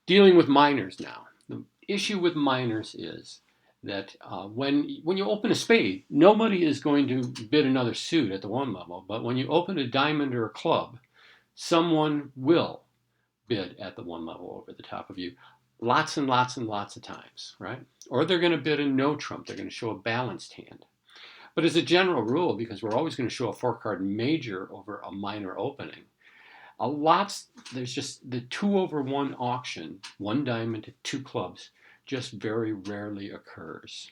Dealing with minors now. The issue with minors is that when you open a spade, nobody is going to bid another suit at the one level. But when you open a diamond or a club, someone will bid at the one level over the top of you lots and lots and lots of times, right? Or they're going to bid a no trump. They're going to show a balanced hand. But as a general rule, because we're always going to show a four card major over a minor opening, there's just the 2/1 auction, one diamond to two clubs, just very rarely occurs.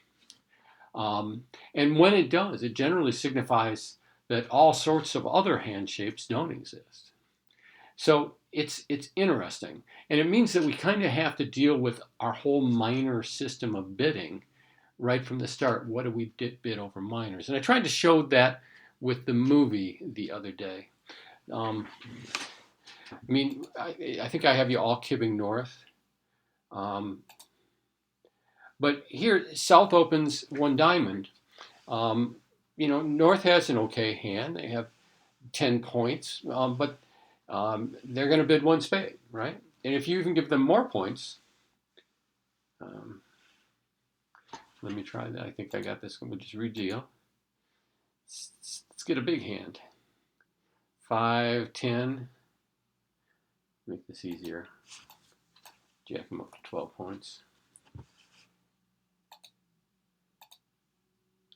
And when it does, it generally signifies that all sorts of other hand shapes don't exist. So it's interesting, and it means that we kind of have to deal with our whole minor system of bidding right from the start. What do we bid over minors? And I tried to show that with the movie the other day. Um, I think I have you all kibbing north. Um, but here, South opens one diamond. Um, North has an okay hand. They have 10 points, but they're going to bid one spade, right? And if you even give them more points, um, let me try that. I think I got this one. We'll just redeal. Let's get a big hand. 5, 10. Make this easier. Jack them up to 12 points.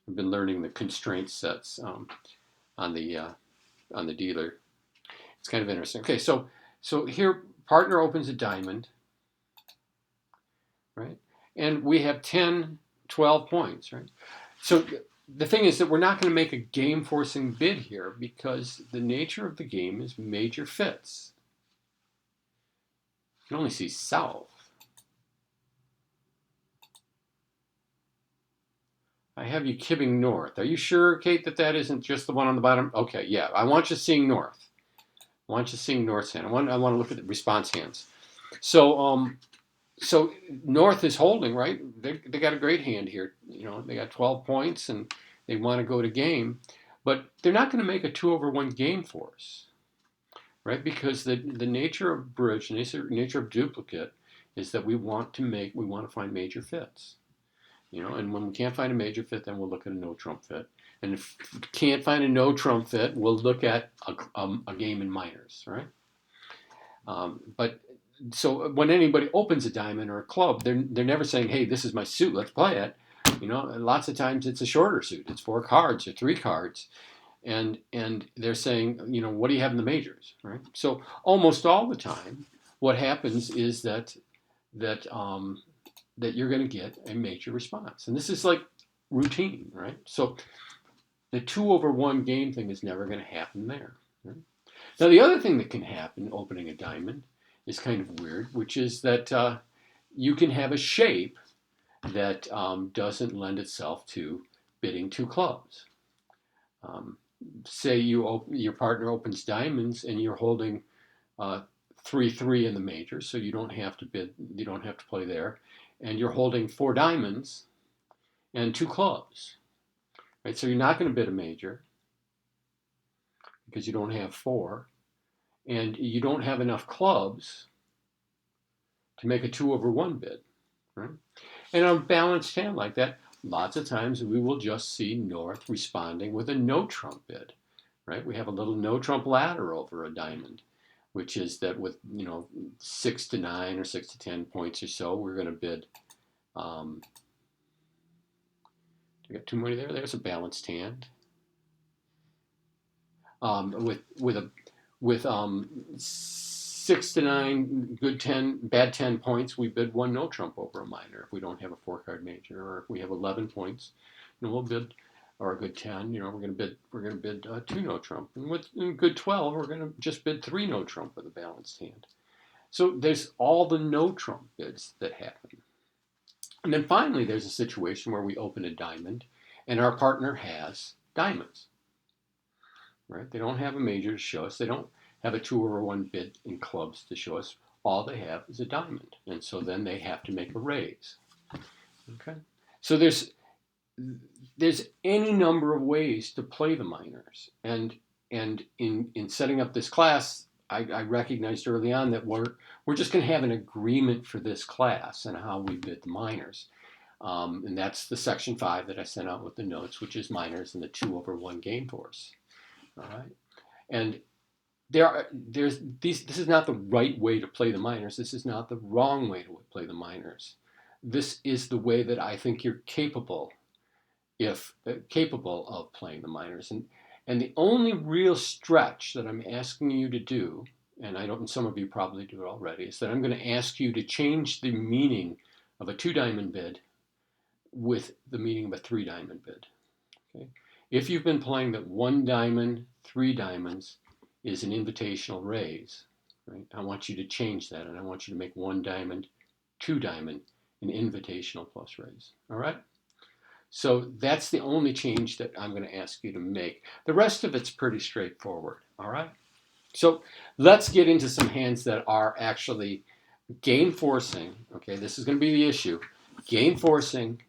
I've been learning the constraint sets on the dealer. It's kind of interesting. Okay, so here partner opens a diamond, right? And we have 10, 12 points, right? So the thing is that we're not going to make a game forcing bid here because the nature of the game is major fits. You can only see south. I have you kibbing north. Are you sure, Kate, that isn't just the one on the bottom? Okay, yeah. I want you seeing north. I want you seeing north's hand. I want to look at the response hands. So so north is holding, right? They got a great hand here. They got 12 points and they want to go to game, but they're not going to make a 2/1 game for us, right? Because the nature of bridge, nature of duplicate, is that we want to find major fits. And when we can't find a major fit, then we'll look at a no trump fit. And if we can't find a no trump fit, we'll look at a game in minors, right? But so when anybody opens a diamond or a club, they're never saying, "Hey, this is my suit. Let's play it." Lots of times it's a shorter suit. It's 4 cards or 3 cards, and they're saying, "What do you have in the majors?" Right? So almost all the time, what happens is that you're going to get a major response. And this is like routine, right? So the 2/1 game thing is never going to happen there. Right? Now, the other thing that can happen opening a diamond is kind of weird, which is that you can have a shape that doesn't lend itself to bidding 2 clubs. Say your partner opens diamonds and you're holding 3/3 in the major, so you don't have to bid, you don't have to play there, and you're holding 4 diamonds and 2 clubs, right? So you're not going to bid a major because you don't have 4, and you don't have enough clubs to make a 2/1 bid, right? And on a balanced hand like that, lots of times we will just see North responding with a no trump bid, right? We have a little no trump ladder over a diamond, which is that with 6 to 9 or 6 to 10 points or so, we're going to bid. We got 2 more there. There's a balanced hand. With 6 to 9, good 10, bad 10 points, we bid 1 no trump over a minor if we don't have a 4 card major, or if we have 11 points, we'll bid, or a good 10, we're going to bid 2 no trump, and with good 12, we're going to just bid 3 no trump with a balanced hand. So there's all the no trump bids that happen. And then finally, there's a situation where we open a diamond and our partner has diamonds, right? They don't have a major to show us. They don't have a 2/1 bid in clubs to show us. All they have is a diamond. And so then they have to make a raise. Okay? So there's any number of ways to play the minors. And in setting up this class, I recognized early on that we're just going to have an agreement for this class and how we bid the minors. And that's the section 5 that I sent out with the notes, which is minors and the 2/1 game force. All right. And this is not the right way to play the minors. This is not the wrong way to play the minors. This is the way that I think you're capable, if capable of playing the minors. And the only real stretch that I'm asking you to do, and I don't, some of you probably do it already, is that I'm going to ask you to change the meaning of a 2-diamond bid with the meaning of a 3-diamond bid. Okay? If you've been playing that 1 diamond, 3 diamonds is an invitational raise, right? I want you to change that, and I want you to make 1 diamond, 2 diamond an invitational plus raise. All right? So that's the only change that I'm going to ask you to make. The rest of it's pretty straightforward. All right? So let's get into some hands that are actually game forcing. Okay, this is going to be the issue. Game forcing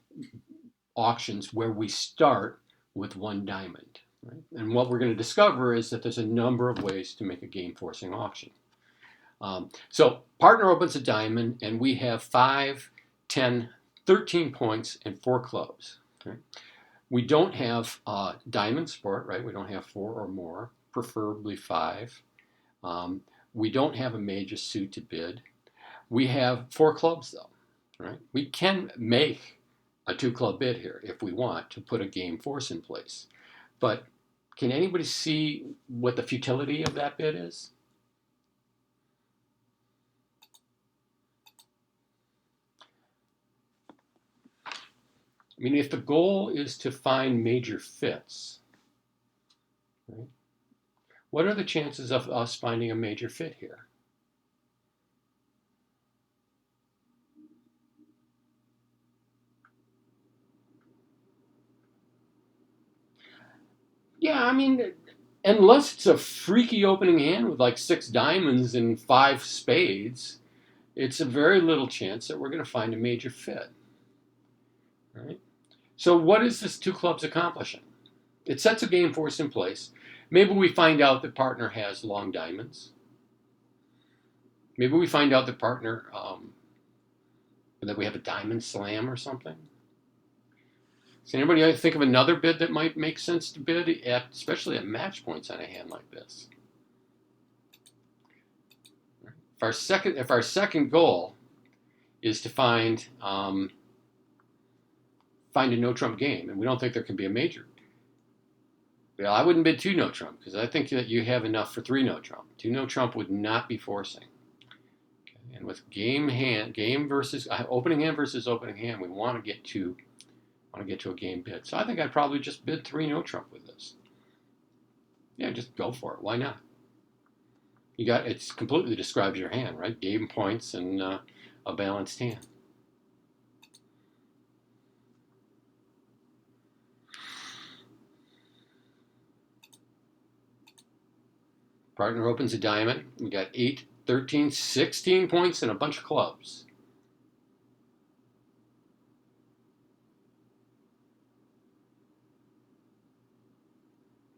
auctions where we start with 1 diamond. Right? And what we're going to discover is that there's a number of ways to make a game forcing auction. So partner opens a diamond, and we have 5, 10, 13 points and 4 clubs. Okay? We don't have diamond sport, right? We don't have 4 or more, preferably 5. We don't have a major suit to bid. We have 4 clubs, though, right? We can make a 2-club bid here if we want to put a game force in place. But can anybody see what the futility of that bid is? I mean, if the goal is to find major fits, right, what are the chances of us finding a major fit here? Yeah, I mean, unless it's a freaky opening hand with like 6 diamonds and 5 spades, it's a very little chance that we're going to find a major fit. Right? So what is this 2 clubs accomplishing? It sets a game force in place. Maybe we find out the partner has long diamonds. Maybe we find out the partner that we have a diamond slam or something. Does anybody think of another bid that might make sense to bid, especially at match points on a hand like this? If our second goal is to find a no trump game, and we don't think there can be a major, well, I wouldn't bid 2 no trump because I think that you have enough for 3 no trump. 2 no trump would not be forcing. Okay? And with game versus opening hand versus opening hand, we want to get to a game bid. So I think I'd probably just bid 3 no trump with this. Yeah, just go for it. Why not? It completely describes your hand, right? Game points and a balanced hand. Partner opens a diamond. We got 8, 13, 16 points and a bunch of clubs.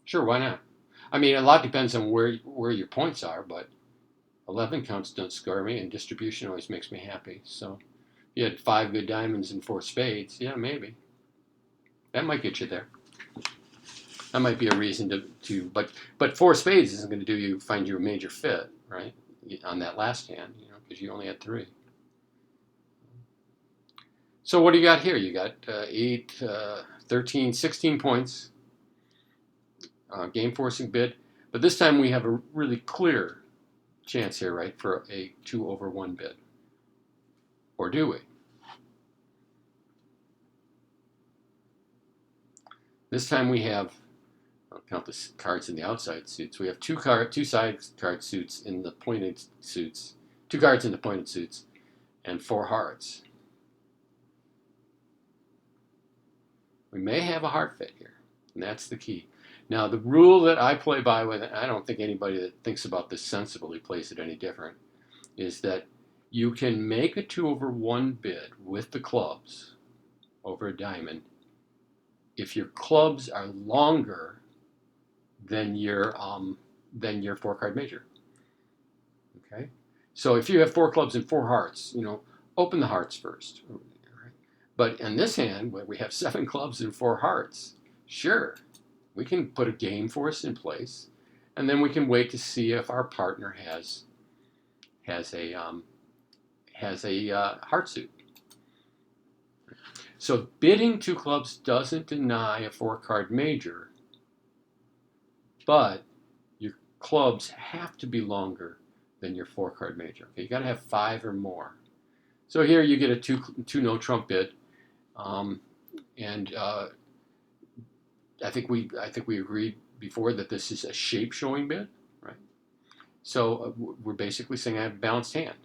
Sure, why not? I mean, a lot depends on where your points are, but 11 counts don't scare me, and distribution always makes me happy. So if you had 5 good diamonds and 4 spades, yeah, maybe. That might get you there. That might be a reason but 4 spades isn't going to find you a major fit, right? On that last hand, because you only had 3. So what do you got here? You got 8, 13, 16 points, game forcing bid. But this time we have a really clear chance here, right, for a 2/1 bid. Or do we? This time we have, I'll count the cards in the outside suits. We have 2 side card suits in the pointed suits, 2 cards in the pointed suits, and 4 hearts. We may have a heart fit here, and that's the key. Now, the rule that I play by, and I don't think anybody that thinks about this sensibly plays it any different, is that you can make a 2/1 bid with the clubs over a diamond if your clubs are longer than your 4-card major. Okay, so if you have 4 clubs and 4 hearts, open the hearts first. But in this hand, where we have 7 clubs and 4 hearts, sure, we can put a game force in place, and then we can wait to see if our partner has a heart suit. So bidding 2 clubs doesn't deny a 4-card major, but your clubs have to be longer than your 4-card major. Okay, you got to have 5 or more. So here you get a two no trump bid, and I think we agreed before that this is a shape showing bid, right? So we're basically saying I have a balanced hand.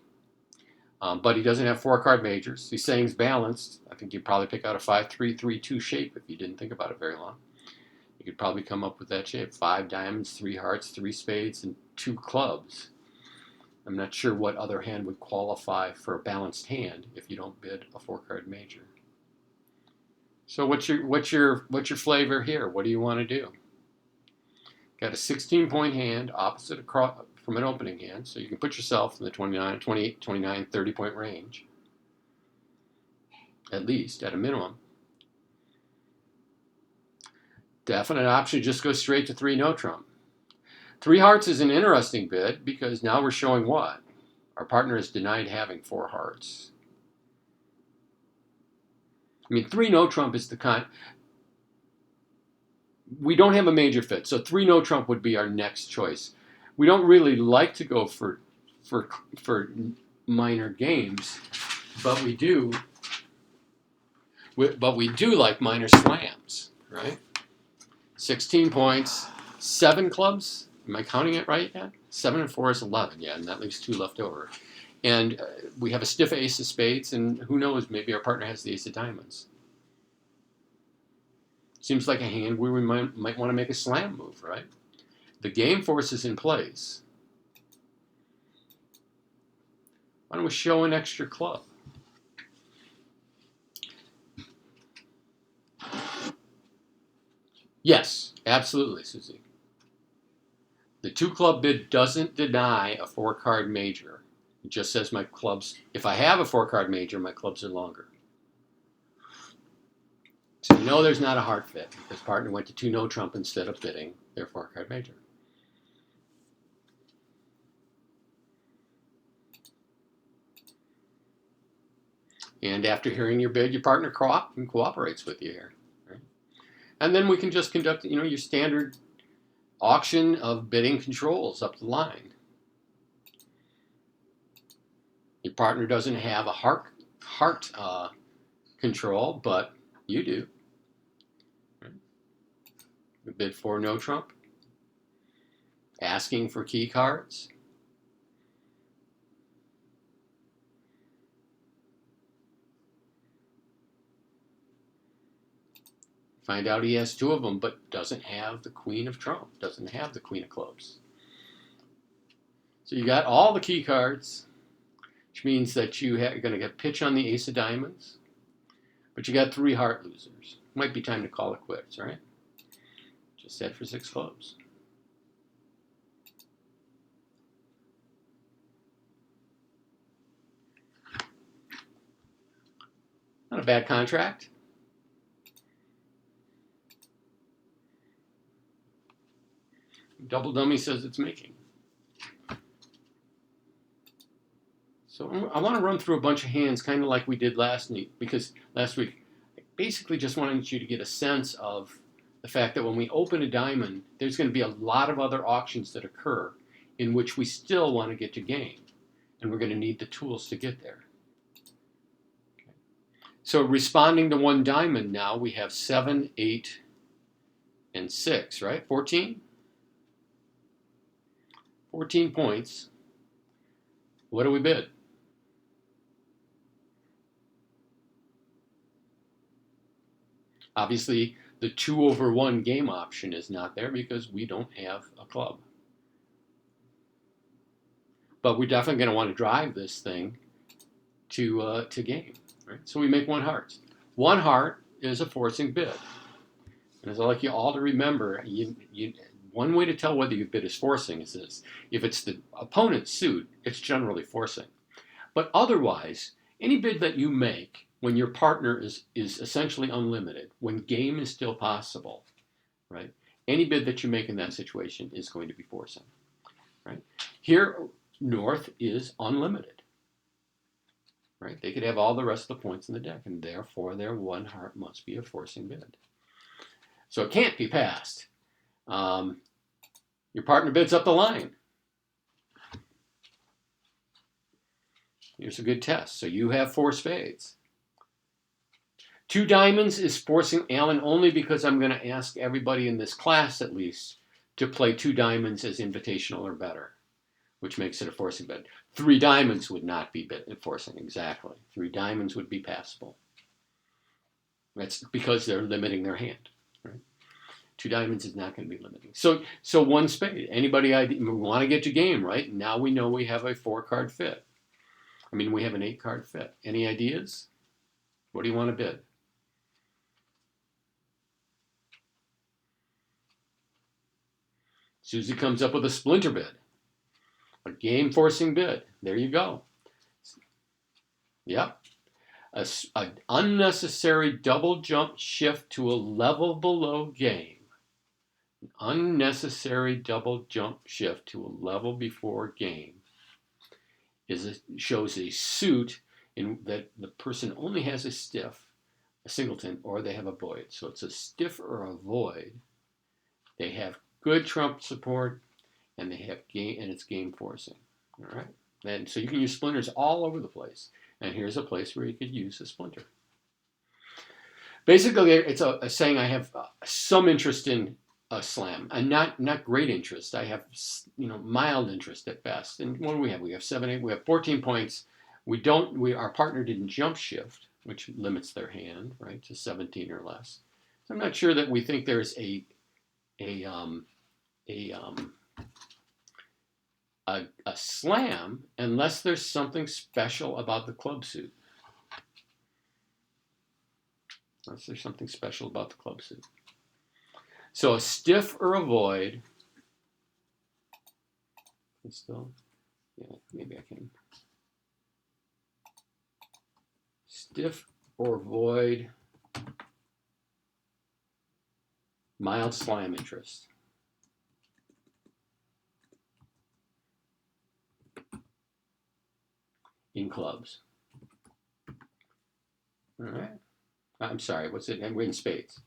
But he doesn't have 4-card majors. He's saying he's balanced. I think you'd probably pick out a 5-3-3-2 shape if you didn't think about it very long. You could probably come up with that shape. 5 diamonds, 3 hearts, 3 spades, and 2 clubs. I'm not sure what other hand would qualify for a balanced hand if you don't bid a 4-card major. So what's your flavor here? What do you want to do? Got a 16-point hand opposite from an opening hand, so you can put yourself in the 29, 28, 29, 30-point range, at least, at a minimum. Definite option, just go straight to 3 no trump. 3 hearts is an interesting bid because now we're showing what? Our partner is denied having 4 hearts. I mean, 3 no trump is the kind. We don't have a major fit, so 3 no trump would be our next choice. We don't really like to go for minor games, but we do like minor slams, right? 16 points, 7 clubs. Am I counting it right yet? 7 and 4 is 11, yeah, and that leaves 2 left over. And we have a stiff ace of spades, and who knows, maybe our partner has the ace of diamonds. Seems like a hand where we might want to make a slam move, right? The game force is in place. Why don't we show an extra club? Yes, absolutely, Susie. The 2-club bid doesn't deny a 4-card major. It just says my clubs, if I have a 4-card major, my clubs are longer. So you know there's not a heart fit because partner went to 2 no trump instead of bidding their 4-card major. And after hearing your bid, your partner cooperates with you here. Right? And then we can just conduct, your standard auction of bidding controls up the line. Your partner doesn't have a heart control, but you do. Right? We bid for no trump, asking for key cards. Find out he has 2 of them, but doesn't have the queen of trump, doesn't have the queen of clubs. So you got all the key cards, which means that you're going to get pitch on the ace of diamonds, but you got 3 heart losers. Might be time to call it quits, right? Just set for 6 clubs. Not a bad contract. Double dummy says it's making. So I want to run through a bunch of hands kind of like we did last week, because last week I basically just wanted you to get a sense of the fact that when we open a diamond, there's going to be a lot of other auctions that occur in which we still want to get to game, and we're going to need the tools to get there. Okay. So responding to 1 diamond now, we have 7, 8, and 6, right? 14? 14 points. What do we bid? Obviously, the 2/1 game option is not there because we don't have a club. But we're definitely going to want to drive this thing to game, right? So we make 1 heart. 1 heart is a forcing bid. And as I'd like you all to remember, one way to tell whether your bid is forcing is this. If it's the opponent's suit, it's generally forcing. But otherwise, any bid that you make when your partner is essentially unlimited, when game is still possible, right? Any bid that you make in that situation is going to be forcing, right? Here, North is unlimited, right? They could have all the rest of the points in the deck, and therefore their one heart must be a forcing bid. So it can't be passed. Your partner bids up the line. Here's a good test. So you have 4 spades. 2 diamonds is forcing Alan only because I'm going to ask everybody in this class at least to play 2 diamonds as invitational or better, which makes it a forcing bid. 3 diamonds would not be forcing, exactly. 3 diamonds would be passable. That's because they're limiting their hand, right? 2 diamonds is not going to be limiting. So 1 spade. Anybody want to get to game, right? Now we know we have a 4-card fit. I mean, we have an 8-card fit. Any ideas? What do you want to bid? Susie comes up with a splinter bid. A game-forcing bid. There you go. Yep. An unnecessary double jump shift to a level below game. An unnecessary double jump shift to a level before game shows a suit in that the person only has a stiff, a singleton, or they have a void. So it's a stiff or a void. They have good trump support, and they have game, and it's game forcing. All right. And so you can use splinters all over the place. And here's a place where you could use a splinter. Basically, it's a saying I have some interest in a slam, and not great interest. I have mild interest at best. And what do we have? We have 7, 8. We have 14 points. Our partner didn't jump shift, which limits their hand, right, to 17 or less. So I'm not sure that we think there's a slam unless there's something special about the club suit. Unless there's something special about the club suit. So a stiff or a void. Still, yeah, maybe I can. Stiff or void. Mild slam interest. In clubs. All right. I'm sorry, what's it? We're in spades.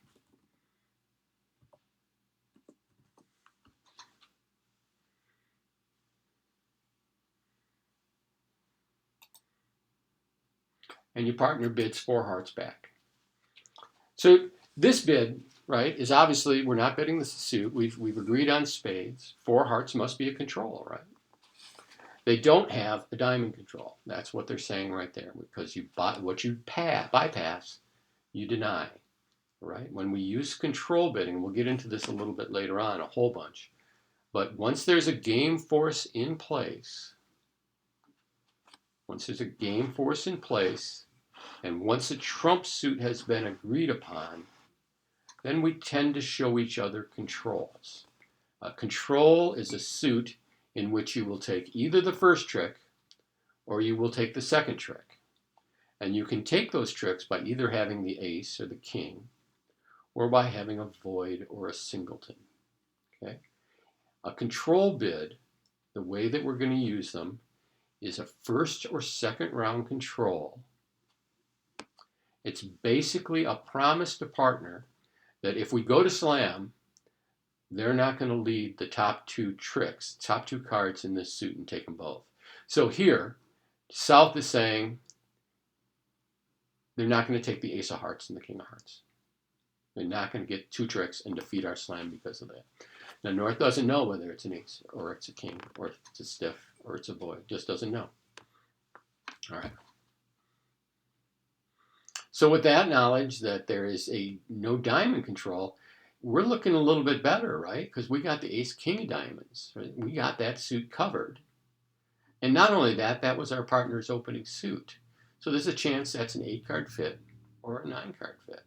And your partner bids 4 hearts back. So this bid, right, is obviously, we're not bidding the suit. We've agreed on spades. 4 hearts must be a control, right? They don't have a diamond control. That's what they're saying right there. Because what you bypass, you deny, right? When we use control bidding, we'll get into this a little bit later on, a whole bunch. But once there's a game force in place, and once a trump suit has been agreed upon, then we tend to show each other controls. A control is a suit in which you will take either the first trick or you will take the second trick. And you can take those tricks by either having the ace or the king or by having a void or a singleton. Okay? A control bid, the way that we're going to use them, is a first or second round control. It's basically a promise to partner that if we go to slam, they're not going to lead the top 2 tricks, top 2 cards in this suit and take them both. So here, South is saying they're not going to take the ace of hearts and the king of hearts. They're not going to get 2 tricks and defeat our slam because of that. Now, North doesn't know whether it's an ace or it's a king or it's a stiff or it's a void. Just doesn't know. All right. So with that knowledge that there is no diamond control, we're looking a little bit better, right? Because we got the ace king of diamonds. Right? We got that suit covered. And not only that, that was our partner's opening suit. So there's a chance that's an 8-card fit or a 9-card fit.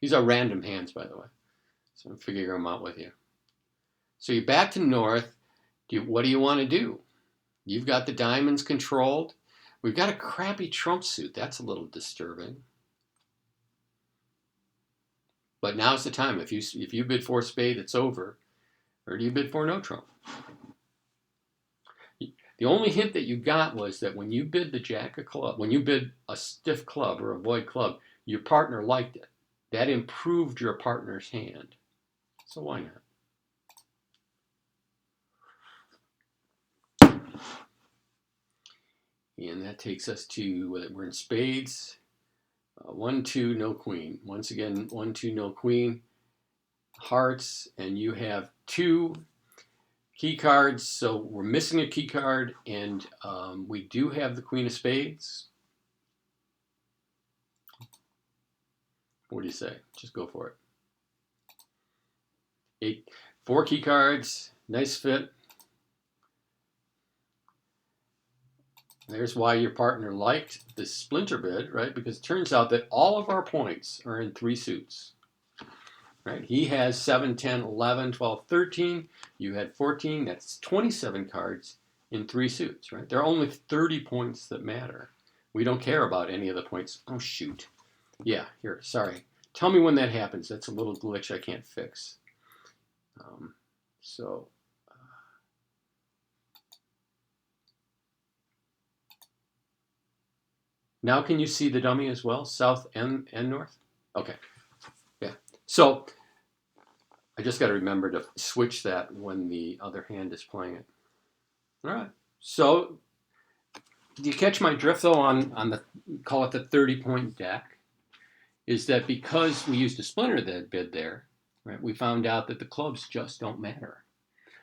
These are random hands, by the way. So I'm figuring them out with you. So you're back to north. What do you want to do? You've got the diamonds controlled. We've got a crappy trump suit. That's a little disturbing. But now's the time. If you bid for spade, it's over. Or do you bid for no trump? The only hint that you got was that when you bid the jack of club, when you bid a stiff club or a void club, your partner liked it. That improved your partner's hand. So why not? And that takes us to, we're in spades. 1, 2, no queen. Once again, 1, 2, no queen. Hearts, and you have 2 key cards. So we're missing a key card, and we do have the queen of spades. What do you say? Just go for it. 4 key cards. Nice fit. There's why your partner liked this splinter bid, right? Because it turns out that all of our points are in 3 suits. Right? He has 7, 10, 11, 12, 13. You had 14. That's 27 cards in 3 suits, right? There are only 30 points that matter. We don't care about any of the points. Oh, shoot. Yeah, here, sorry. Tell me when that happens. That's a little glitch I can't fix. Now can you see the dummy as well, south and north? Okay, yeah. So I just got to remember to switch that when the other hand is playing it. All right. So do you catch my drift though on the, call it the 30-point deck? Is that because we used a splinter that bid there, right? We found out that the clubs just don't matter.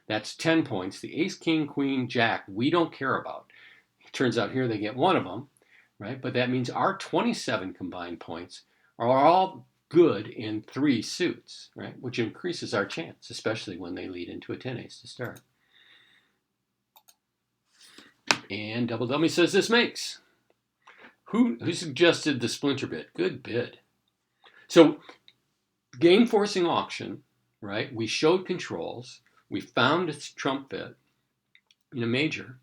That's 10 points. The ace, king, queen, jack, we don't care about. It turns out here they get 1 of them, right? But that means our 27 combined points are all good in 3 suits, right? Which increases our chance, especially when they lead into a 10-ace to start. And Double Dummy says this makes. Who suggested the splinter bid? Good bid. So game forcing auction, right? We showed controls. We found its trump bid in a major,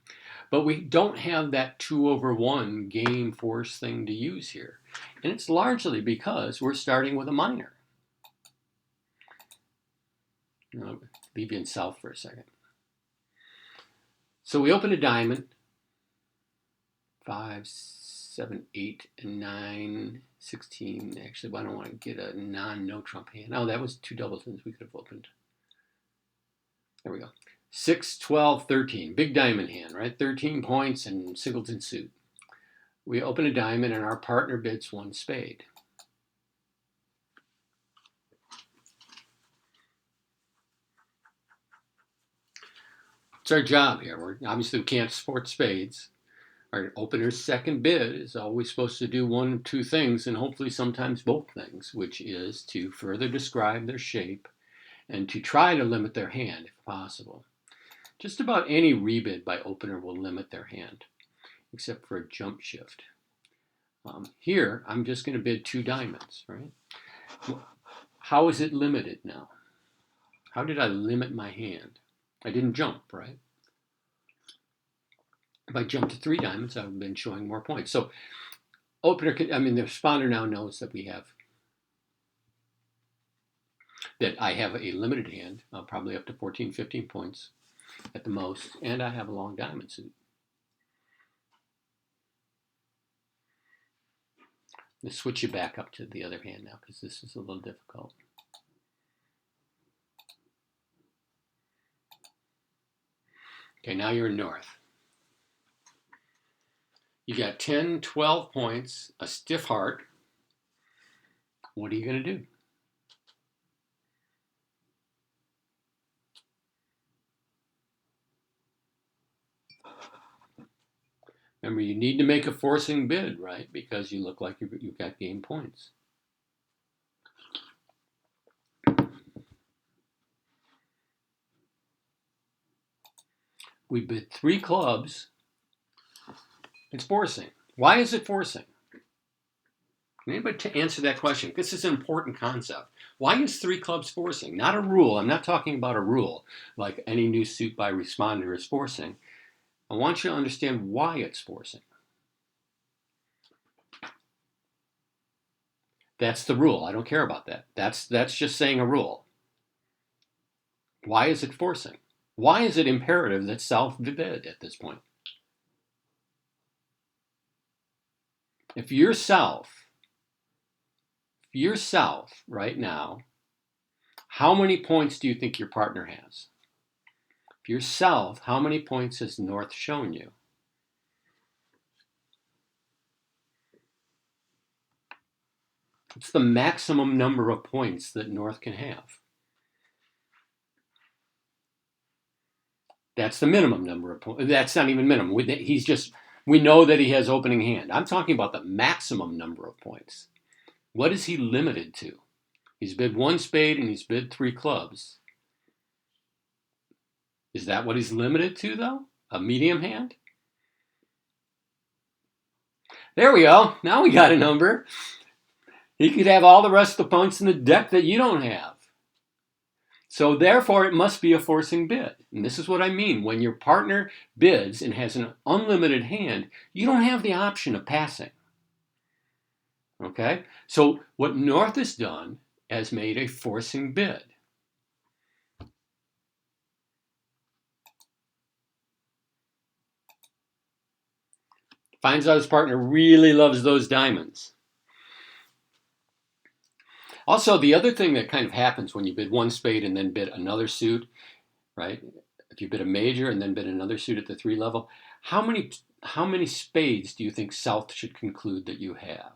but we don't have that 2/1 game force thing to use here. And it's largely because we're starting with a minor. I'll leave you in south for a second. So we open a diamond. 5, 7, 8, and 9, 16. Actually, I don't want to get a no trump hand. Oh, that was 2 doubletons we could have opened. There we go. 6, 12, 13. Big diamond hand, right? 13 points and singleton suit. We open a diamond and our partner bids 1 spade. It's our job here. Obviously we can't support spades. Our opener's second bid is always supposed to do 1 of 2 things, and hopefully sometimes both things, which is to further describe their shape and to try to limit their hand if possible. Just about any rebid by opener will limit their hand, except for a jump shift. Here, I'm just going to bid 2 diamonds, right? How is it limited now? How did I limit my hand? I didn't jump, right? If I jumped to 3 diamonds, I would have been showing more points. So opener, the responder now knows that I have a limited hand, probably up to 14, 15 points at the most, and I have a long diamond suit. Let's switch you back up to the other hand now, because this is a little difficult. Okay, now you're in north. You got 10, 12 points, a stiff heart. What are you going to do? Remember, you need to make a forcing bid, right? Because you look like you've got game points. We bid 3 clubs. It's forcing. Why is it forcing? Anybody to answer that question? This is an important concept. Why is three clubs forcing? Not a rule. I'm not talking about a rule like any new suit by responder is forcing. I want you to understand why it's forcing. That's the rule. I don't care about that. That's just saying a rule. Why is it forcing? Why is it imperative that South bid at this point? If you're South right now, how many points do you think your partner has? If you're South, how many points has North shown you? It's the maximum number of points that North can have. That's the minimum number of points. That's not even minimum. We know that he has opening hand. I'm talking about the maximum number of points. What is he limited to? He's bid one spade and he's bid three clubs. Is that what he's limited to, though? A medium hand? There we go. Now we got a number. He could have all the rest of the points in the deck that you don't have. So therefore, it must be a forcing bid. And this is what I mean. When your partner bids and has an unlimited hand, you don't have the option of passing. Okay? So what North has done has made a forcing bid. Finds out his partner really loves those diamonds. Also, the other thing that kind of happens when you bid one spade and then bid another suit, right? If you bid a major and then bid another suit at the 3 level, how many spades do you think South should conclude that you have?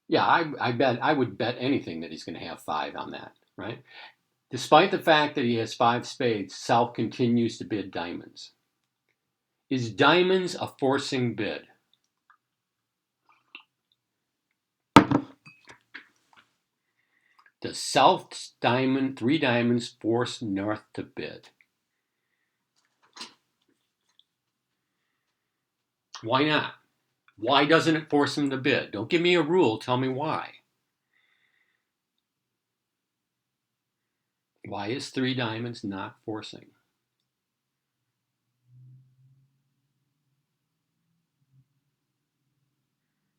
Yeah, I would bet anything that he's going to have 5 on that, right? Despite the fact that he has 5 spades, South continues to bid diamonds. Is diamonds a forcing bid? Does South's 3 diamonds force North to bid? Why not? Why doesn't it force him to bid? Don't give me a rule. Tell me why. Why is 3 diamonds not forcing?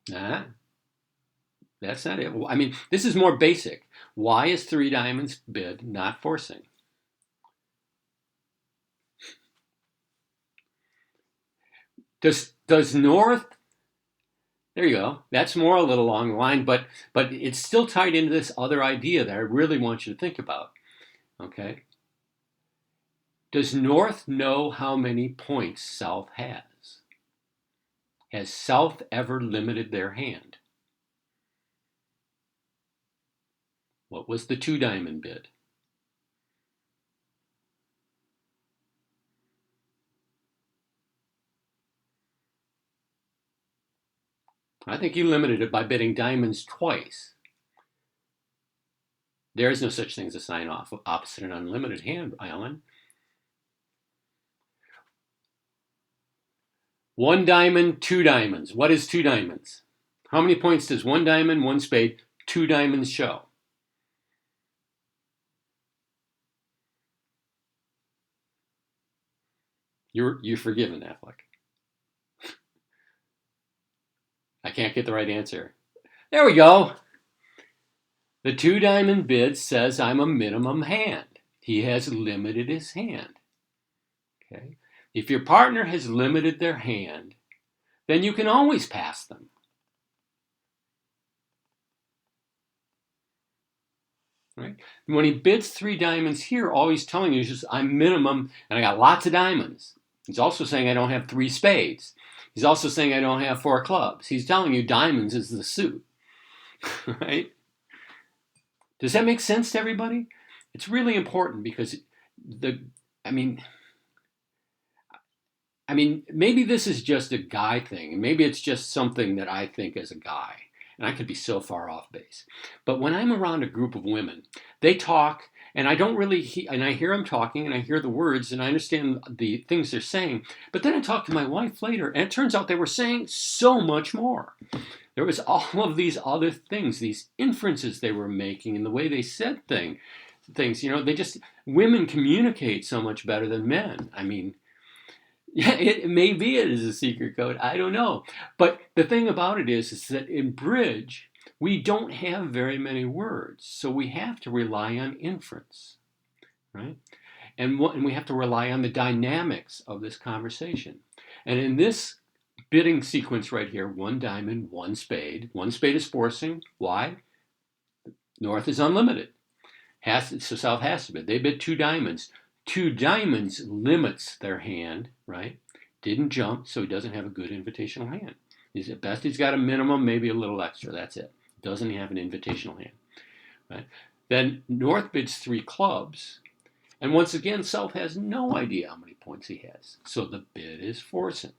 Nah, that's not it. I mean, this is more basic. Why is 3 diamonds bid not forcing? Does North? There you go. That's more a little along the line, but it's still tied into this other idea that I really want you to think about. Okay. Does North know how many points South has? Has South ever limited their hand? What was the 2 diamond bid? I think you limited it by bidding diamonds twice. There is no such thing as a sign off opposite an unlimited hand, Alan. 1 diamond, 2 diamonds. What is 2 diamonds? How many points does 1 diamond, 1 spade, 2 diamonds show? You're forgiven, Affleck. I can't get the right answer. There we go. The 2 diamond bid says I'm a minimum hand. He has limited his hand. Okay. If your partner has limited their hand, then you can always pass them. Right? When he bids 3 diamonds here, all he's telling you is just I'm minimum and I got lots of diamonds. He's also saying I don't have 3 spades. He's also saying I don't have 4 clubs. He's telling you diamonds is the suit. Right? Does that make sense to everybody? It's really important because I mean, maybe this is just a guy thing, and maybe it's just something that I think as a guy, and I could be so far off base. But when I'm around a group of women, they talk And I don't really, and I hear them talking and I hear the words and I understand the things they're saying. But then I talked to my wife later and it turns out they were saying so much more. There was all of these other things, these inferences they were making in the way they said things. They just, women communicate so much better than men. I mean, yeah, maybe it is a secret code. I don't know. But the thing about it is that in bridge, we don't have very many words. So we have to rely on inference, right? And we have to rely on the dynamics of this conversation. And in this bidding sequence right here, one diamond, one spade. One spade is forcing. Why? North is unlimited. So South has to bid. They bid two diamonds. Two diamonds limits their hand, right? Didn't jump, so he doesn't have a good invitational hand. At best, he's got a minimum, maybe a little extra. That's it. Doesn't have an invitational hand, right? Then North bids three clubs. And once again, South has no idea how many points he has. So the bid is forcing.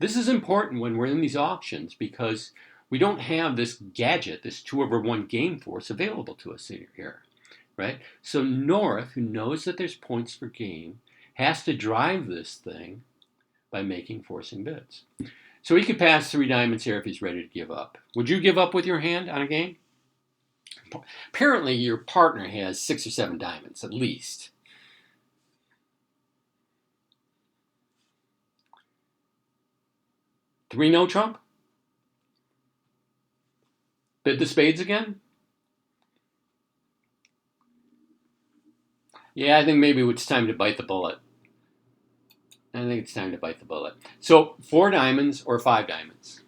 This is important when we're in these auctions because we don't have this gadget, this 2/1 game force available to us here, right? So North, who knows that there's points for game, has to drive this thing by making forcing bids. So he could pass three diamonds here if he's ready to give up. Would you give up with your hand on a game? Apparently your partner has 6 or 7 diamonds at least. Three no trump? Bid the spades again? Yeah, I think maybe it's time to bite the bullet. I think it's time to bite the bullet. So 4 diamonds or 5 diamonds?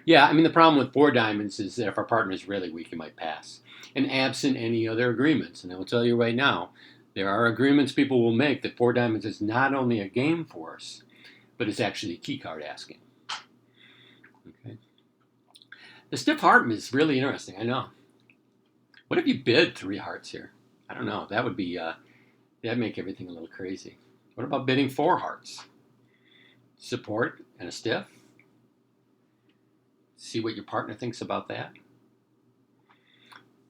Yeah, I mean, the problem with 4 diamonds is that if our partner is really weak, he might pass. And absent any other agreements, and I will tell you right now, there are agreements people will make that 4 diamonds is not only a game force, but it's actually a key card asking. Okay. The stiff heart is really interesting, I know. What if you bid 3 hearts here? I don't know. That would be, that'd make everything a little crazy. What about bidding 4 hearts? Support and a stiff? See what your partner thinks about that.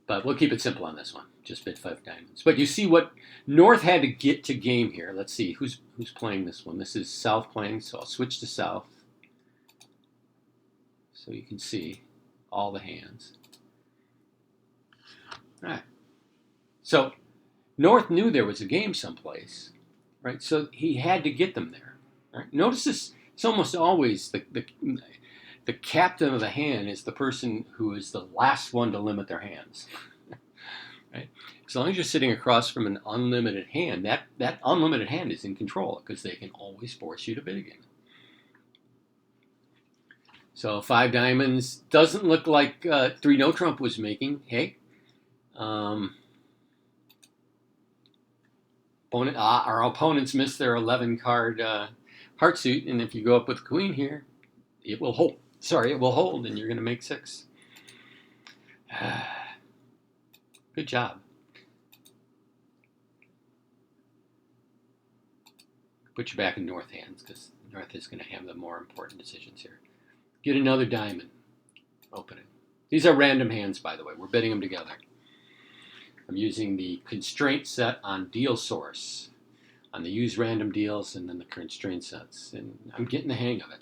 But we'll keep it simple on this one. Just bid 5 diamonds. But you see what North had to get to game here. Let's see who's playing this one. This is South playing, so I'll switch to South. So you can see all the hands. All right. So North knew there was a game someplace, right? So he had to get them there. Right? Notice this. It's almost always the captain of the hand is the person who is the last one to limit their hands. Right? As long as you're sitting across from an unlimited hand, that unlimited hand is in control because they can always force you to bid again. So 5 diamonds doesn't look like 3 no trump was making. Hey, our opponents missed their 11 card heart suit, and if you go up with queen here, it will hold. Sorry, it will hold, and you're going to make 6. Good job. Put you back in North hands because North is going to have the more important decisions here. Get another diamond. Opening. These are random hands, by the way. We're bidding them together. I'm using the constraint set on Deal Source, on the use random deals, and then the constraint sets, and I'm getting the hang of it.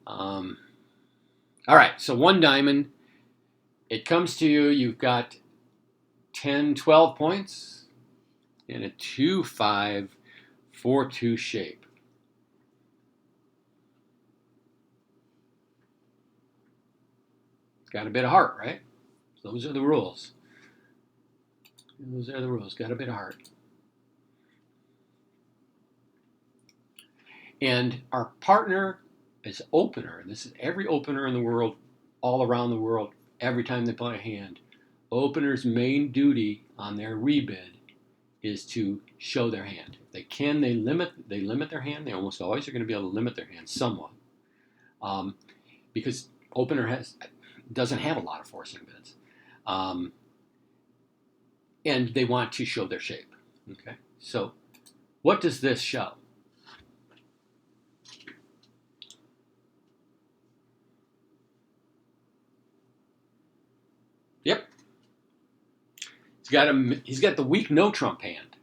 All right, so 1 diamond. It comes to you. You've got 10, 12 points in a 2-5, 4-2 shape. Got a bit of heart, right? Those are the rules. Those are the rules. Got a bit of heart. And our partner is opener. And this is every opener in the world, all around the world, every time they play a hand. Opener's main duty on their rebid is to show their hand. If they can, they limit their hand. They almost always are going to be able to limit their hand somewhat. Because opener doesn't have a lot of forcing bids. Um, and they want to show their shape. Okay, so what does this show? Yep, he's got the weak no trump hand.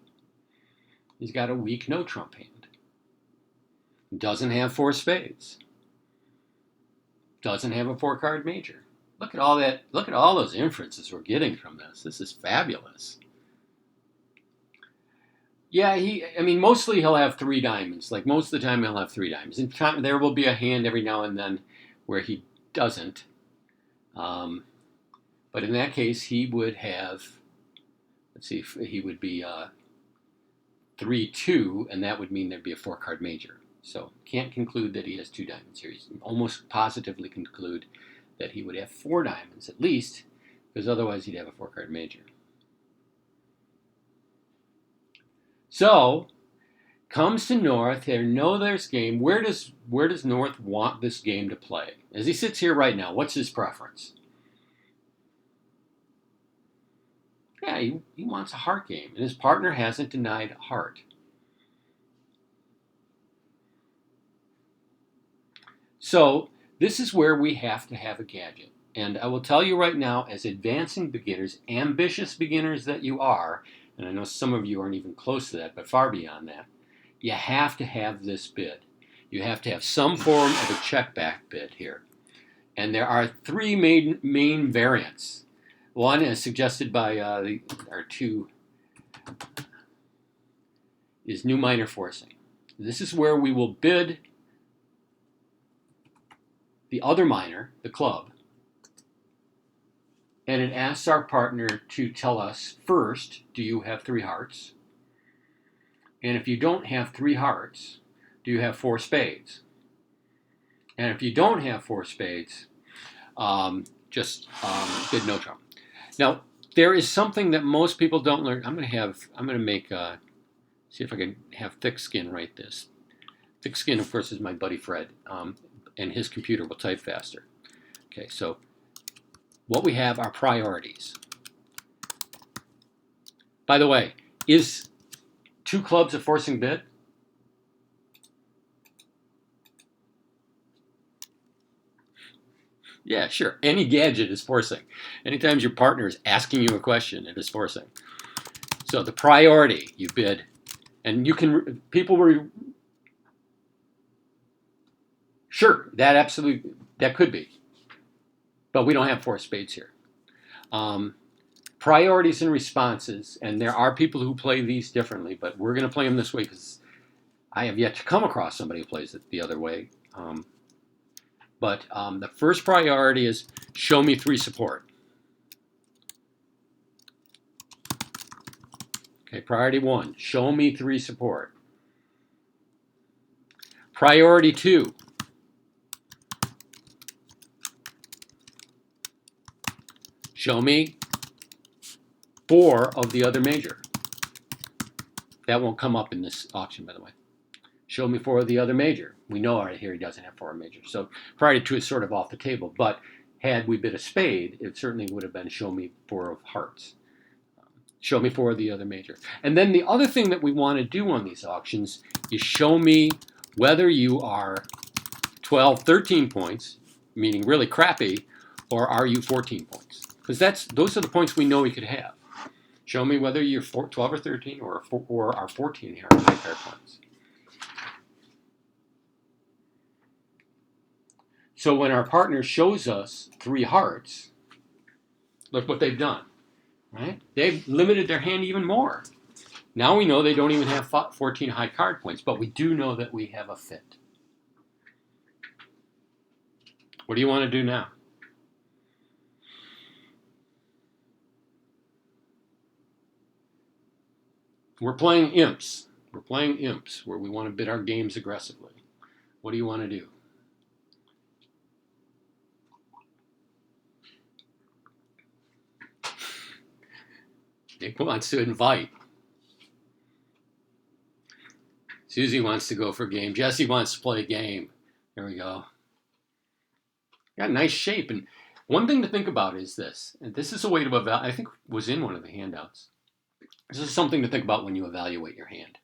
He's got a weak no trump hand. Doesn't have four spades. Doesn't have a four card major. Look at all that. Look at all those inferences we're getting from this. This is fabulous. Yeah, I mean, mostly he'll have three diamonds. Like most of the time, he'll have three diamonds. In time, there will be a hand every now and then where he doesn't. But in that case, he would have. Let's see, he would be 3-2, and that would mean there'd be a four card major. So can't conclude that he has two diamonds here. He's almost positively conclude that he would have four diamonds at least, because otherwise he'd have a four card major. So comes to North. They know there's game. Where does North want this game to play? As he sits here right now, what's his preference? Yeah, he wants a heart game, and his partner hasn't denied heart. So this is where we have to have a gadget. And I will tell you right now, as advancing beginners, ambitious beginners that you are, and I know some of you aren't even close to that, but far beyond that, you have to have this bid. You have to have some form of a check back bid here. And there are three main variants. One is suggested by our two is new minor forcing. This is where we will bid the other minor, the club, and it asks our partner to tell us first, do you have three hearts? And if you don't have three hearts, do you have four spades? And if you don't have four spades, just bid no trump. Now, there is something that most people don't learn. I'm going to make, see if I can have Thick Skin write this. Thick Skin, of course, is my buddy Fred, and his computer will type faster. Okay, so what we have are priorities. By the way, is two clubs a forcing bid? Yeah, sure. Any gadget is forcing. Anytime your partner is asking you a question, it is forcing. So the priority, you bid, and you can, people were, sure, that absolutely, that could be. But we don't have four spades here. Priorities and responses, and there are people who play these differently, but we're going to play them this way because I have yet to come across somebody who plays it the other way. But the first priority is show me three support. Okay, priority one, show me three support. Priority two, show me four of the other major. That won't come up in this auction, by the way. Show me four of the other major. We know right here he doesn't have four major. So priority two is sort of off the table. But had we bid a spade, it certainly would have been show me four of hearts. Show me four of the other major. And then the other thing that we want to do on these auctions is show me whether you are 12, 13 points, meaning really crappy, or are you 14 points? Because those are the points we know we could have. Show me whether you're 12 or 13 or are 14 here on high pair points. So when our partner shows us three hearts, look what they've done, right? They've limited their hand even more. Now we know they don't even have 14 high card points, but we do know that we have a fit. What do you want to do now? We're playing imps. We're playing imps where we want to bid our games aggressively. What do you want to do? Nick wants to invite. Susie wants to go for a game. Jesse wants to play a game. There we go. Got a nice shape. And One thing to think about is this, and this is a way to evaluate, I think was in one of the handouts. This is something to think about when you evaluate your hand.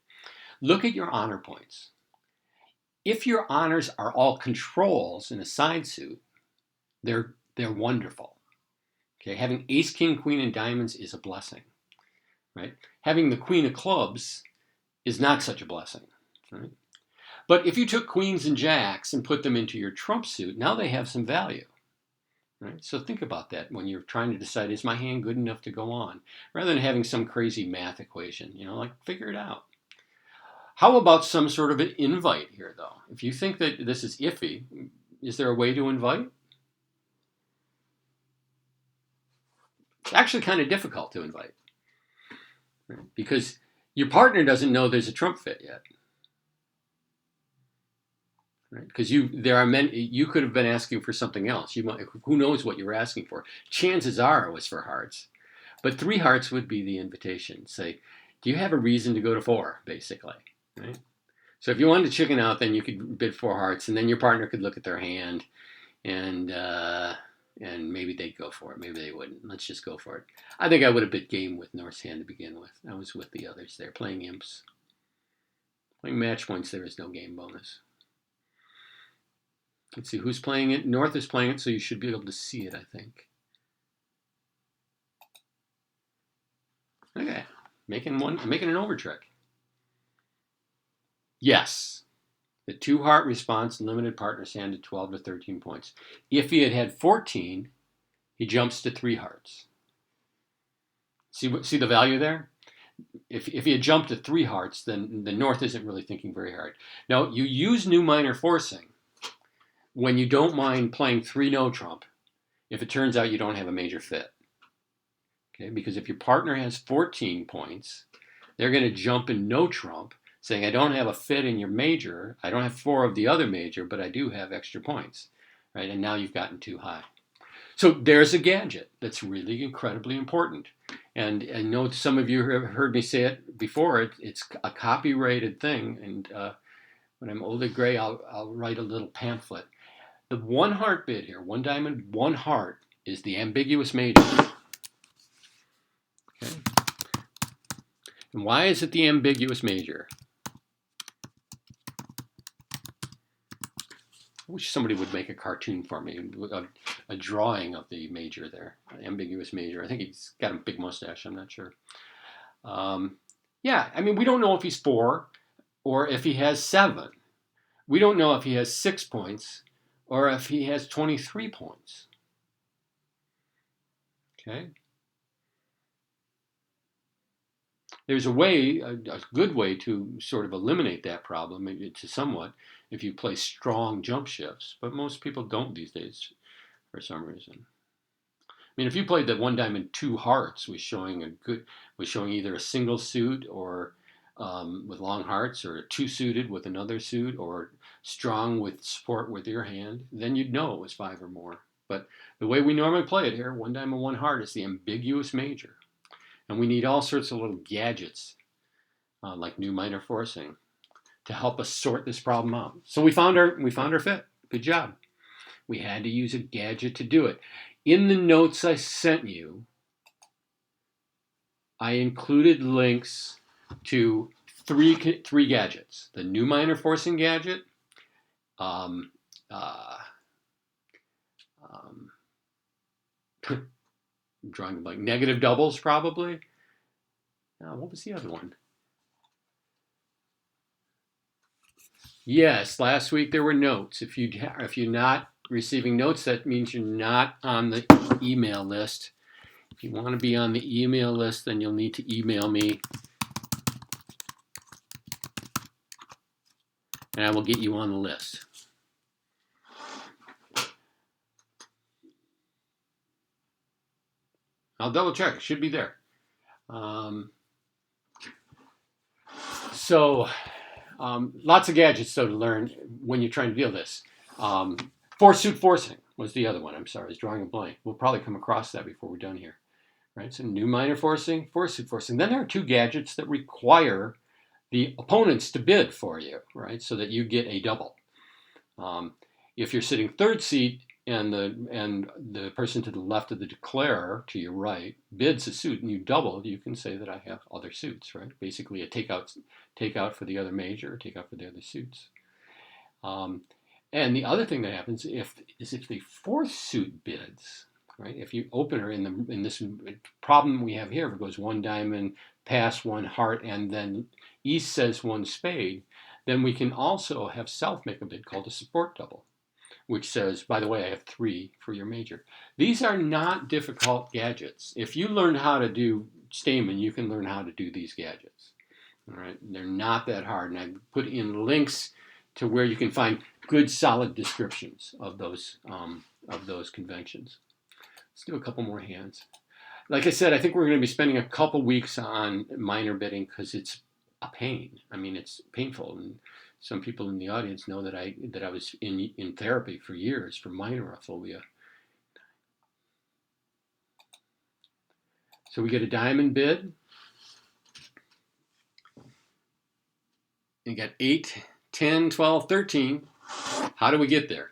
Look at your honor points. If your honors are all controls in a side suit, they're wonderful. Okay, having ace, king, queen, and diamonds is a blessing, right? Having the queen of clubs is not such a blessing, right? But if you took queens and jacks and put them into your trump suit, now they have some value. Right? So think about that when you're trying to decide, is my hand good enough to go on? Rather than having some crazy math equation, like figure it out. How about some sort of an invite here, though? If you think that this is iffy, is there a way to invite? It's actually kind of difficult to invite, right? Because your partner doesn't know there's a trump fit yet. Right? Because there are many, you could have been asking for something else. Who knows what you were asking for? Chances are it was for hearts, but 3 hearts would be the invitation. Say, do you have a reason to go to 4? Basically, right? So if you wanted to chicken out, then you could bid 4 hearts, and then your partner could look at their hand, and maybe they'd go for it. Maybe they wouldn't. Let's just go for it. I think I would have bid game with North's hand to begin with. I was with the others there, playing imps. Playing match points, there is no game bonus. Let's see who's playing it. North is playing it, so you should be able to see it, I think. Okay, making an over trick. Yes, the 2 heart response limited partner's hand to 12 to 13 points. If he had 14, he jumps to 3 hearts. See the value there? If he had jumped to 3 hearts, then the North isn't really thinking very hard. Now, you use new minor forcing when you don't mind playing 3 no trump if it turns out you don't have a major fit. Okay, because if your partner has 14 points, they're going to jump in no trump, saying, I don't have a fit in your major, I don't have 4 of the other major, but I do have extra points, right? And now you've gotten too high. So there's a gadget that's really incredibly important. And I know some of you have heard me say it before, it's a copyrighted thing, and when I'm old and gray, I'll write a little pamphlet. The 1 heart bid here, 1 diamond, 1 heart, is the ambiguous major. Okay. And why is it the ambiguous major? I wish somebody would make a cartoon for me, a drawing of the major there, ambiguous major. I think he's got a big mustache, I'm not sure. Yeah, I mean, we don't know if he's 4 or if he has 7. We don't know if he has 6 points or if he has 23 points. Okay. There's a way, a good way to sort of eliminate that problem, maybe to somewhat, if you play strong jump shifts, but most people don't these days for some reason. I mean, if you played that 1 diamond 2 hearts was showing either a single suit or with long hearts, or 2 suited with another suit, or strong with support with your hand, then you'd know it was 5 or more. But the way we normally play it here, 1 diamond 1 heart is the ambiguous major. And we need all sorts of little gadgets, like new minor forcing, to help us sort this problem out. So we found our fit. Good job. We had to use a gadget to do it. In the notes I sent you, I included links to three gadgets: the new minor forcing gadget, I'm drawing like negative doubles probably. What was the other one? Yes, last week there were notes. If you're not receiving notes, that means you're not on the email list. If you want to be on the email list, then you'll need to email me, and I will get you on the list. I'll double check. It should be there. Lots of gadgets, though, to learn when you're trying to deal with this. 4-suit forcing was the other one. I'm sorry, I was drawing a blank. We'll probably come across that before we're done here. Right? So new minor forcing, 4-suit forcing. Then there are 2 gadgets that require the opponents to bid for you, right? So that you get a double. If you're sitting 3rd seat, the person to the left of the declarer, to your right, bids a suit and you double, you can say that I have other suits, right? Basically a takeout for the other major, or takeout for the other suits. And the other thing that happens is if the fourth suit bids, right? If you open her in this problem we have here, if it goes one diamond, pass, one heart, and then East says one spade, then we can also have South make a bid called a support double, which says, by the way, I have 3 for your major. These are not difficult gadgets. If you learn how to do Stayman, you can learn how to do these gadgets. All right, they're not that hard, and I put in links to where you can find good, solid descriptions of those conventions. Let's do a couple more hands. Like I said, I think we're going to be spending a couple weeks on minor bidding because it's a pain. I mean, it's painful, and some people in the audience know that I was in therapy for years for minorophobia. So we get a diamond bid. You got 8, 10, 12, 13. How do we get there?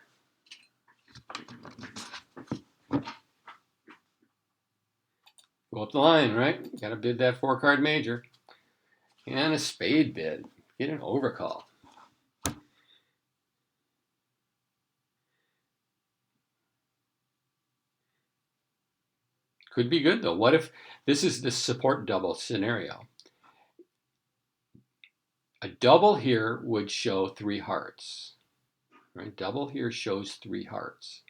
Go up the line, right? Got to bid that 4-card major. And a spade bid. Get an overcall. Could be good though. What if this is the support double scenario? A double here would show 3 hearts. Right? Double here shows 3 hearts.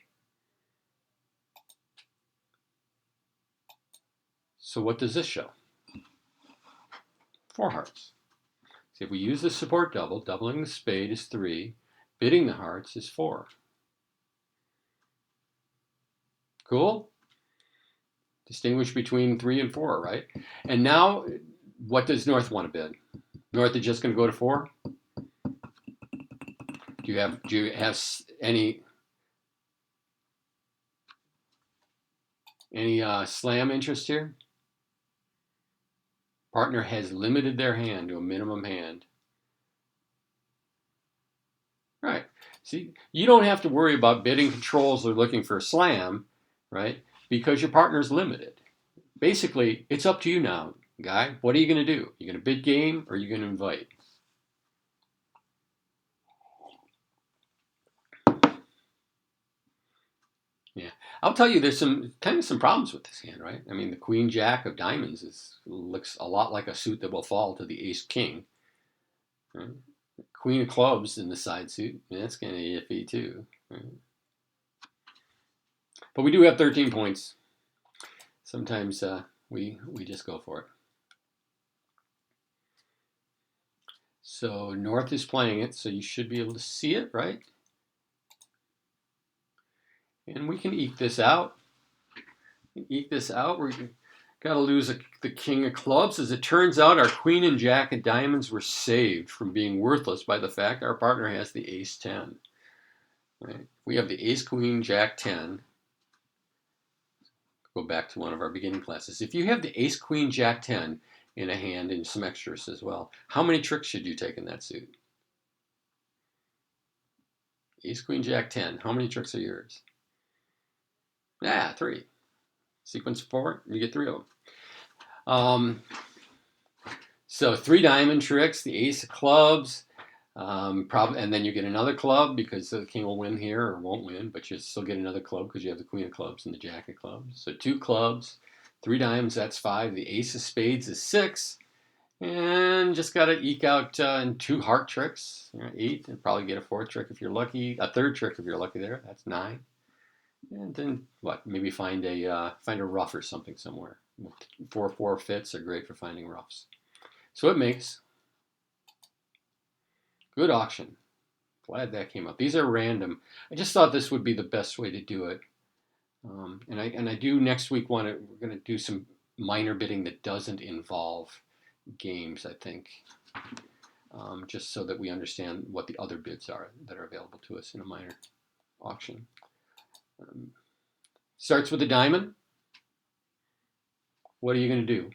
So what does this show? 4 hearts. So if we use the support double, doubling the spade is 3, bidding the hearts is 4. Cool? Distinguish between 3 and 4, right? And now, what does North want to bid? North is just going to go to 4? Do you have any slam interest here? Partner has limited their hand to a minimum hand. Right. See, you don't have to worry about bidding controls or looking for a slam, right? Because your partner's limited. Basically, it's up to you now, guy. What are you going to do? You're going to bid game or are you going to invite? Yeah, I'll tell you, there's some problems with this hand, right? I mean, the Queen Jack of Diamonds looks a lot like a suit that will fall to the Ace King. Right? Queen of Clubs in the side suit, that's kind of iffy too. Right? But we do have 13 points. Sometimes we just go for it. So North is playing it, so you should be able to see it, right? And we can eke this out. We're got to lose the King of Clubs. As it turns out, our Queen and Jack of Diamonds were saved from being worthless by the fact our partner has the Ace 10. Right? We have the Ace, Queen, Jack 10. Go back to one of our beginning classes. If you have the Ace, Queen, Jack 10 in a hand and some extras as well, how many tricks should you take in that suit? Ace, Queen, Jack 10. How many tricks are yours? 3. Sequence 4, you get 3 of them. So 3 diamond tricks, the Ace of Clubs, and then you get another club because the King will win here or won't win, but you still get another club because you have the Queen of Clubs and the Jack of Clubs. So 2 clubs, 3 diamonds, that's 5. The Ace of Spades is 6. And just got to eke out 2 heart tricks, 8, and probably get a 4th trick if you're lucky, a 3rd trick if you're lucky there, that's 9. And then what? Maybe find a rough or something somewhere. 4/4 fits are great for finding roughs. So it makes good auction. Glad that came up. These are random. I just thought this would be the best way to do it. And I do next week we're going to do some minor bidding that doesn't involve games, I think, just so that we understand what the other bids are that are available to us in a minor auction. Starts with a diamond. What are you going to do?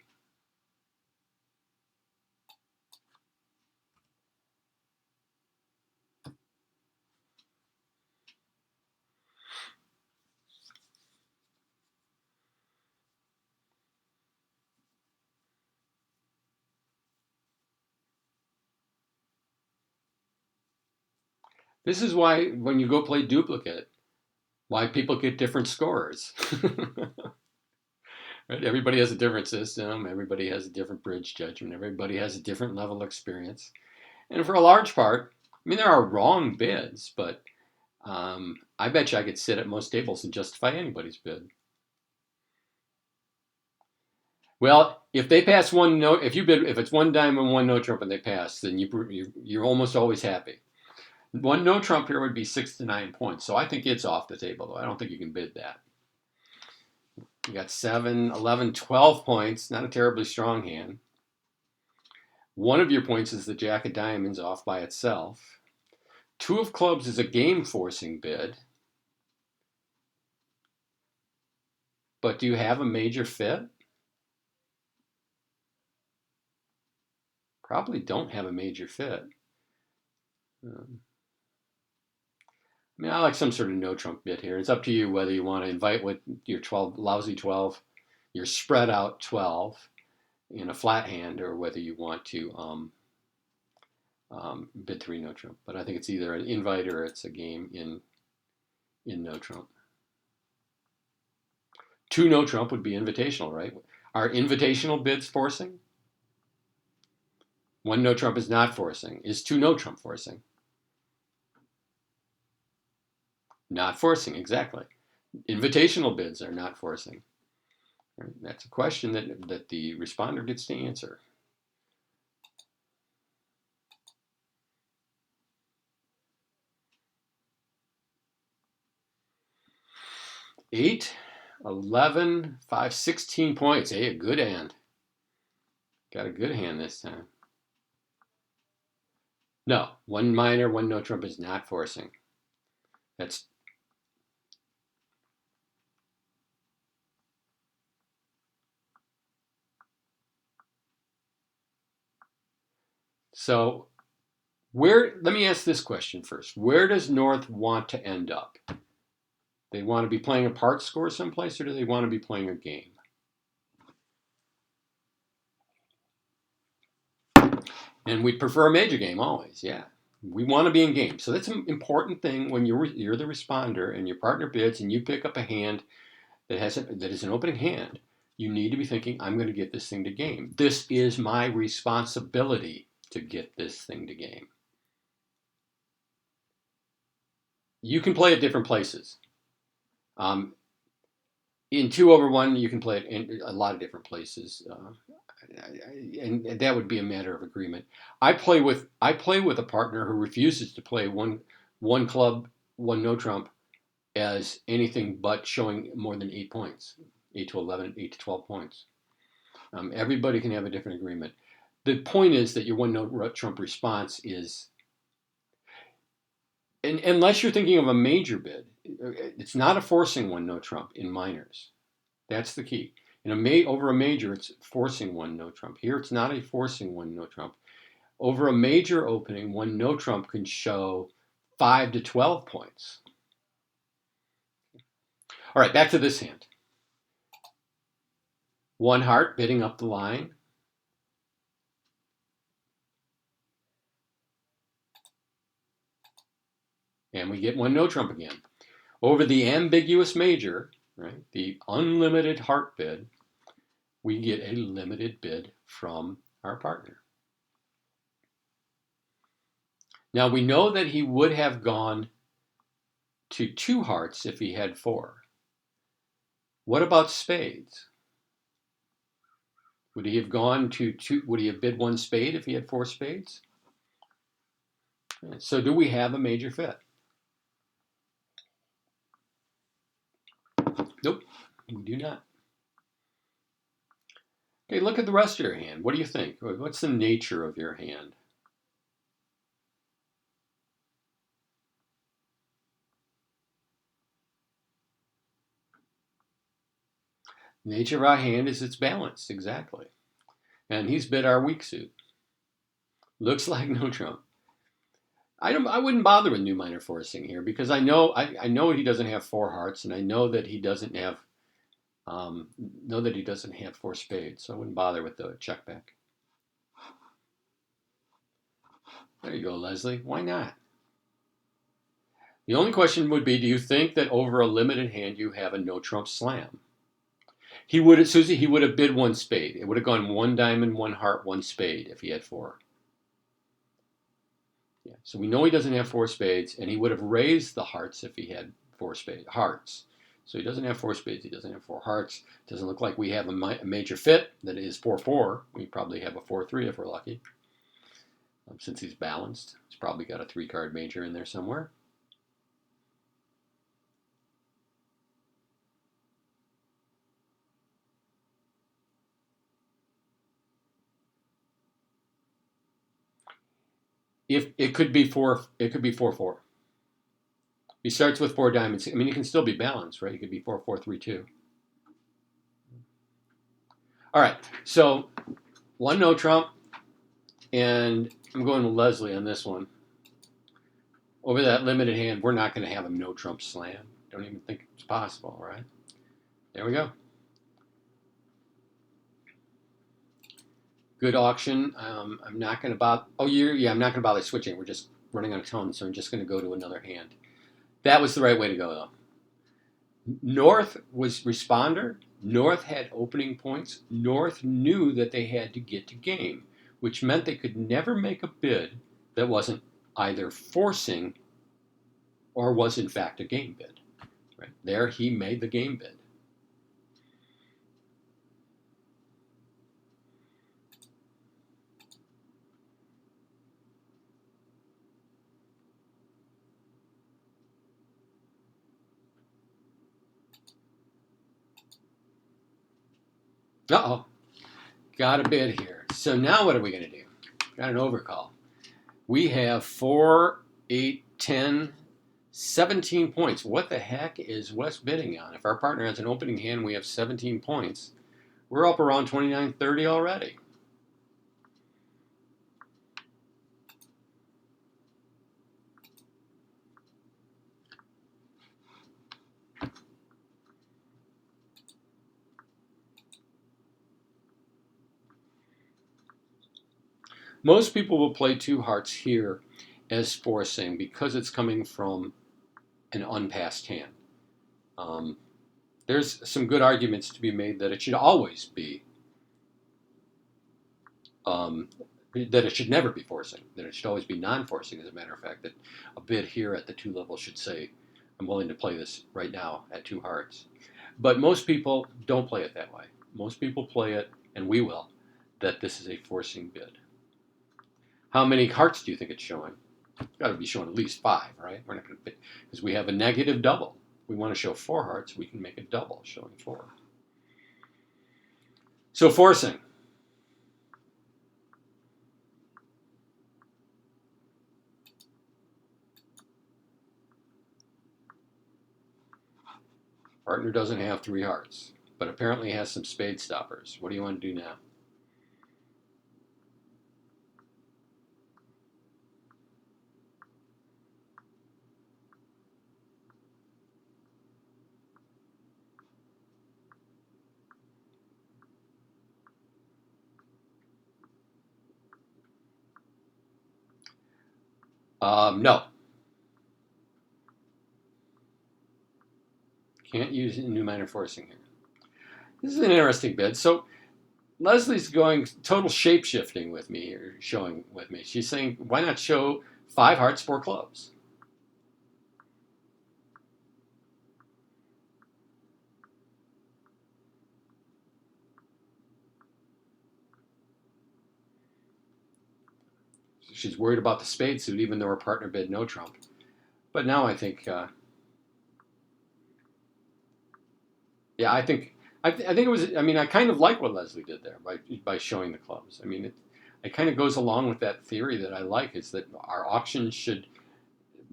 This is why when you go play duplicate, why people get different scores. Right? Everybody has a different system. Everybody has a different bridge judgment. Everybody has a different level of experience. And for a large part, I mean, there are wrong bids, but I bet you I could sit at most tables and justify anybody's bid. Well, if they pass one note, if it's one diamond, one no trump, and they pass, then you're almost always happy. One no trump here would be 6 to 9 points, so I think it's off the table, though. I don't think you can bid that. You got 7, 11, 12 points, not a terribly strong hand. One of your points is the jack of diamonds off by itself. 2 of clubs is a game forcing bid. But do you have a major fit? Probably don't have a major fit. I mean, I like some sort of no trump bid here. It's up to you whether you want to invite with your 12, lousy 12, your spread out 12 in a flat hand, or whether you want to bid 3 no trump. But I think it's either an invite or it's a game in no trump. 2 no trump would be invitational, right? Are invitational bids forcing? 1 no trump is not forcing. Is 2 no trump forcing? Not forcing, exactly. Invitational bids are not forcing. That's a question that the responder gets to answer. Eight, 11, 5, 16 points. Hey, a good hand. Got a good hand this time. No, 1 minor, 1 no trump is not forcing. That's so let me ask this question first. Where does North want to end up? They want to be playing a part score someplace, or do they want to be playing a game? And we prefer a major game always, yeah. We want to be in games. So that's an important thing when you're the responder and your partner bids and you pick up a hand that is an opening hand. You need to be thinking, I'm going to get this thing to game. This is my responsibility to get this thing to game. You can play at different places. In 2/1, you can play it in a lot of different places. And that would be a matter of agreement. I play with a partner who refuses to play one club, 1 no trump as anything but showing more than 8 points, 8 to 11, 8 to 12 points. Everybody can have a different agreement. The point is that your 1 no trump response is, and unless you're thinking of a major bid, it's not a forcing 1 no trump in minors. That's the key. Over a major, it's forcing 1 no trump. Here, it's not a forcing 1 no trump. Over a major opening, 1 no trump can show 5 to 12 points. All right, back to this hand. 1 heart bidding up the line. And we get 1 no trump again. Over the ambiguous major, right, the unlimited heart bid, we get a limited bid from our partner. Now we know that he would have gone to 2 hearts if he had 4. What about spades? Would he have gone to 2? Would he have bid 1 spade if he had 4 spades? So do we have a major fit? Nope, we do not. Okay, look at the rest of your hand. What do you think? What's the nature of your hand? The nature of our hand is it's balanced, exactly. And he's bid our weak suit. Looks like no trump. I wouldn't bother with new minor forcing here because I know he doesn't have 4 hearts, and I know that he doesn't have 4 spades, so I wouldn't bother with the check back. There you go, Leslie. Why not? The only question would be, do you think that over a limited hand you have a no trump slam? He would have, Susie, he would have bid one spade. It would have gone one diamond, one heart, one spade if he had four. Yeah. So we know he doesn't have four spades, and he would have raised the hearts if he had four spades, hearts. So he doesn't have four spades. He doesn't have four hearts. Doesn't look like we have a major fit that is 4-4. We probably have a 4-3 if we're lucky. Since he's balanced, he's probably got a 3-card major in there somewhere. If it could be 4-4. He starts with four diamonds. I mean, he can still be balanced, right? He could be 4-4-3-2. All right. So one no trump, and I'm going with Leslie on this one. Over that limited hand, we're not going to have a no trump slam. Don't even think it's possible, right? There we go. Good auction. I'm not going to bother. Oh, yeah, I'm not going to bother switching. We're just running on a tone, so I'm just going to go to another hand. That was the right way to go, though. North was responder. North had opening points. North knew that they had to get to game, which meant they could never make a bid that wasn't either forcing or was in fact a game bid. Right there, he made the game bid. Uh-oh, got a bid here. So now what are we going to do? Got an overcall. We have 4, 8, 10, 17 points. What the heck is West bidding on? If our partner has an opening hand, we have 17 points. We're up around 29, 30 already. Most people will play two hearts here as forcing because it's coming from an unpassed hand. There's some good arguments to be made that it should always be, that it should never be forcing, that it should always be non-forcing, as a matter of fact, that a bid here at the two level should say, I'm willing to play this right now at two hearts. But most people don't play it that way. Most people play it, and we will, that this is a forcing bid. How many hearts do you think it's showing? It's got to be showing at least 5, right? We're not going to, because we have a negative double. We want to show 4 hearts. We can make a double showing 4. So forcing. Partner doesn't have 3 hearts, but apparently has some spade stoppers. What do you want to do now? No. Can't use new minor forcing here. This is an interesting bid. So Leslie's going total shape shifting with me here, showing with me. She's saying, why not show 5 hearts, 4 clubs? She's worried about the spade suit, even though her partner bid no trump. But now I think, yeah, I think it was. I mean, I kind of like what Leslie did there by showing the clubs. I mean, it kind of goes along with that theory that I like, is that our auctions should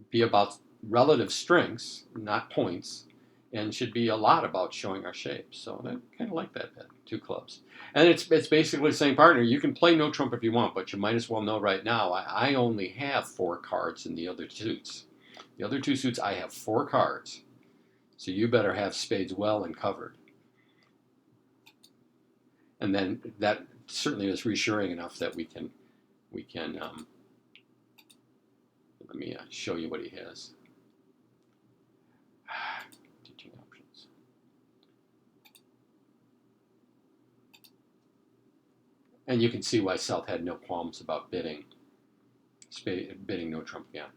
be about relative strengths, not points, and should be a lot about showing our shapes. So I kind of like that bit. 2 clubs, and it's basically saying, partner, you can play no trump if you want, but you might as well know right now I only have 4 cards in the other suits. The other 2 suits I have 4 cards, so you better have spades well and covered. And then that certainly is reassuring enough that we can let me show you what he has. And you can see why South had no qualms about bidding no trump again.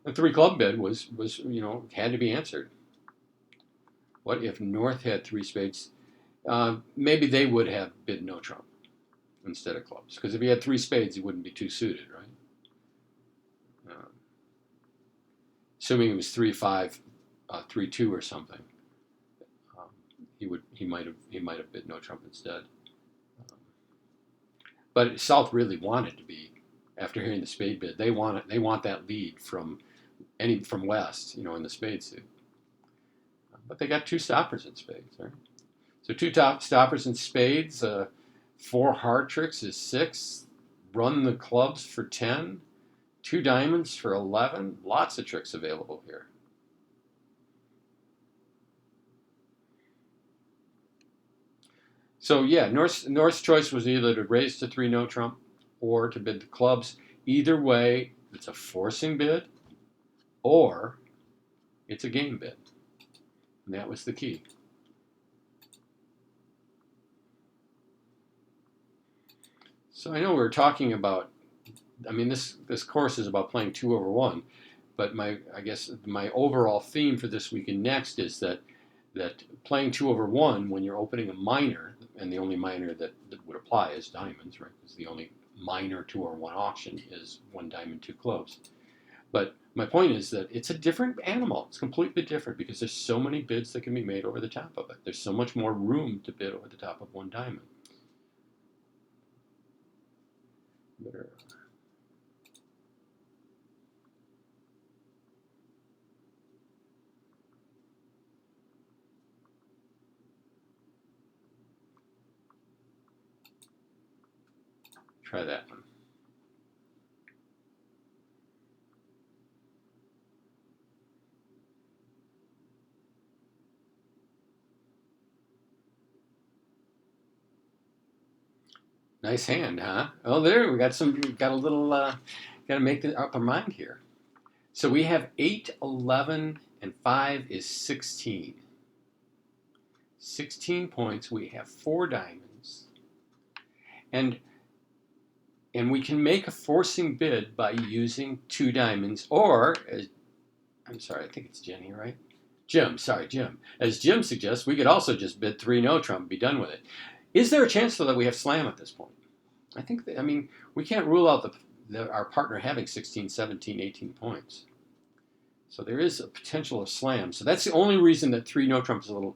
The three club bid was had to be answered. What if North had three spades? Maybe they would have bid no trump instead of clubs, because if he had three spades, he wouldn't be two suited, right? Assuming it was 3-5, 3-2 or something, um, he might have bid no trump instead. But South really wanted to be, after hearing the spade bid, they want that lead from West, in the spade suit. But they got two stoppers in spades, right? So two top stoppers in spades, 4 hard tricks is 6, run the clubs for 10, 2 diamonds for 11. Lots of tricks available here. So yeah, North's choice was either to raise to 3 no trump or to bid the clubs. Either way, it's a forcing bid or it's a game bid. And that was the key. So I know we were talking about, this course is about playing 2 over 1, but I guess my overall theme for this week and next is that playing 2 over 1 when you're opening a minor, and the only minor that would apply is diamonds, right? Because the only minor 2 over 1 auction is 1 diamond, 2 clubs. But my point is that it's a different animal. It's completely different because there's so many bids that can be made over the top of it. There's so much more room to bid over the top of 1 diamond. Better. Try that one. Nice hand, huh? Oh, there we got a little. Got to make up our mind here. So we have 8, 11, and 5 is 16. 16 points. We have 4 diamonds, and we can make a forcing bid by using 2 diamonds, or I'm sorry, I think it's Jenny, right? Jim, sorry, Jim. As Jim suggests, we could also just bid 3 no trump and be done with it. Is there a chance though that we have slam at this point? I think that, we can't rule out our partner having 16, 17, 18 points. So there is a potential of slam. So that's the only reason that 3 no trump is a little,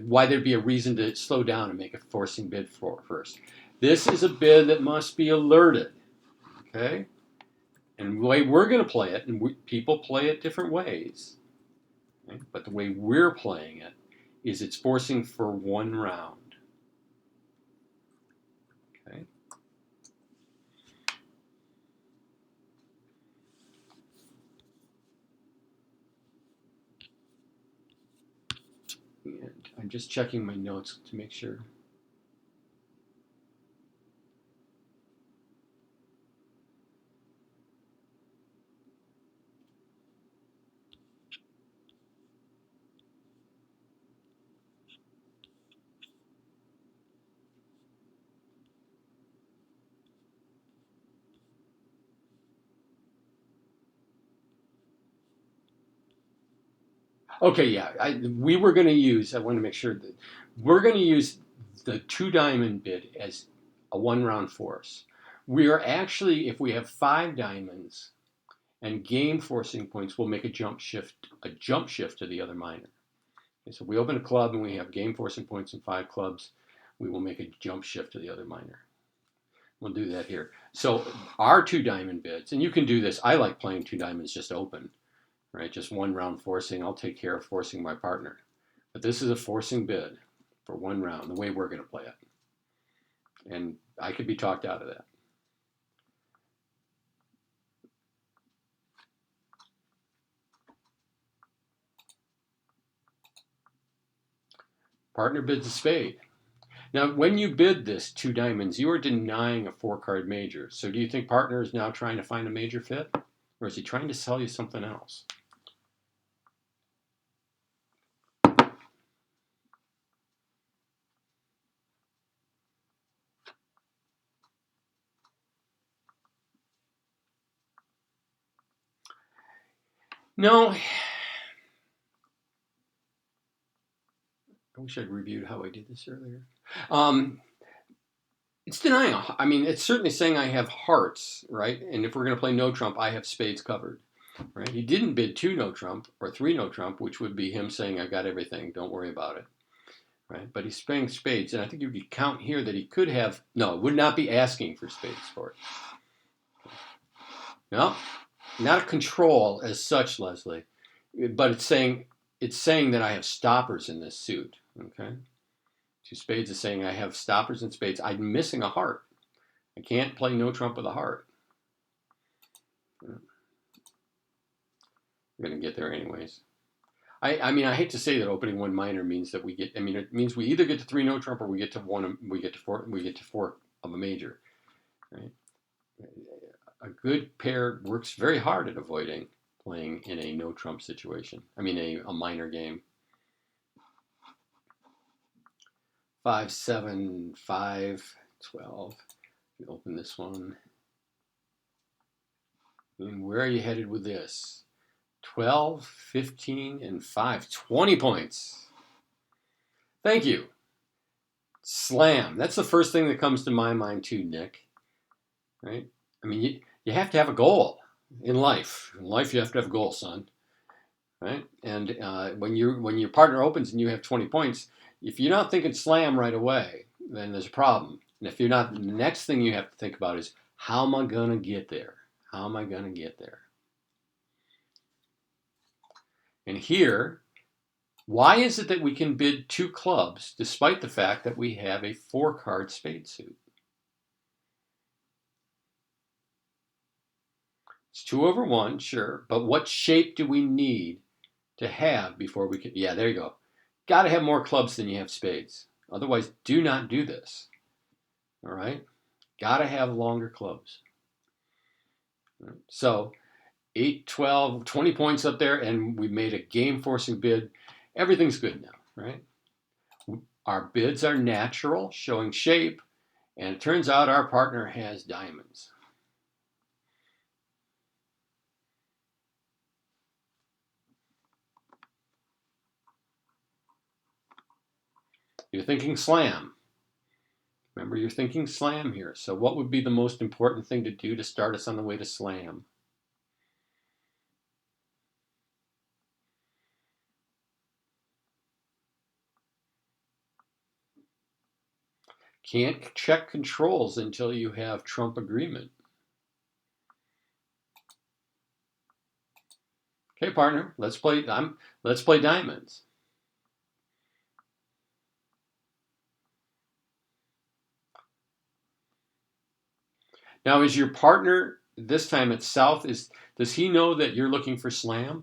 why there'd be a reason to slow down and make a forcing bid first. This is a bid that must be alerted, okay? And the way we're going to play it, and people play it different ways, okay? But the way we're playing it is it's forcing for 1 round. Okay. And I'm just checking my notes to make sure. Okay, yeah, we were going to use, I want to make sure that we're going to use the 2 diamond bid as a 1 round force. We are actually, if we have 5 diamonds and game forcing points, we'll make a jump shift to the other minor. Okay, so if we open a club and we have game forcing points and 5 clubs, we will make a jump shift to the other minor. We'll do that here. So our 2 diamond bids, and you can do this, I like playing 2 diamonds just open. Right, just 1 round forcing. I'll take care of forcing my partner. But this is a forcing bid for 1 round, the way we're going to play it. And I could be talked out of that. Partner bids a spade. Now, when you bid this 2 diamonds, you are denying a 4-card major. So do you think partner is now trying to find a major fit? Or is he trying to sell you something else? No, I wish I'd reviewed how I did this earlier. It's denying. I mean, it's certainly saying I have hearts, right? And if we're going to play no trump, I have spades covered, right? He didn't bid 2 no trump or 3 no trump, which would be him saying I got everything. Don't worry about it, right? But he's playing spades, and I think you could count here that he could have. No, would not be asking for spades for it. No, not a control as such, Leslie, but it's saying that I have stoppers in this suit. Okay, 2 spades is saying I have stoppers and spades. I'm missing a heart. I can't play no trump with a heart. I'm gonna get there anyways. I mean, I hate to say that opening 1 minor means that we get. I mean, it means we either get to 3 no trump or we get to 1. We get to 4. We get to 4 of a major. Right? A good pair works very hard at avoiding playing in a no trump situation. I mean, a minor game. 5, 7, 5, 12. Open this one. And where are you headed with this? 12, 15, and 5. 20 points. Thank you. Slam. That's the first thing that comes to my mind too, Nick. Right? I mean, you have to have a goal in life. In life, you have to have a goal, son. Right? And when your partner opens and you have 20 points, if you're not thinking slam right away, then there's a problem. And if you're not, the next thing you have to think about is, how am I going to get there? How am I going to get there? And here, why is it that we can bid 2 clubs despite the fact that we have a 4-card spade suit? It's 2 over 1, sure, but what shape do we need to have before we can? Yeah, there you go. Got to have more clubs than you have spades. Otherwise, do not do this. All right? Got to have longer clubs. Right. So 8, 12, 20 points up there, and we made a game-forcing bid. Everything's good now, right? Our bids are natural, showing shape, and it turns out our partner has diamonds. You're thinking slam. Remember, you're thinking slam here. So what would be the most important thing to do to start us on the way to slam? Can't check controls until you have trump agreement. Okay, partner, let's play diamonds. Now, is your partner this time at south? Does he know that you're looking for slam?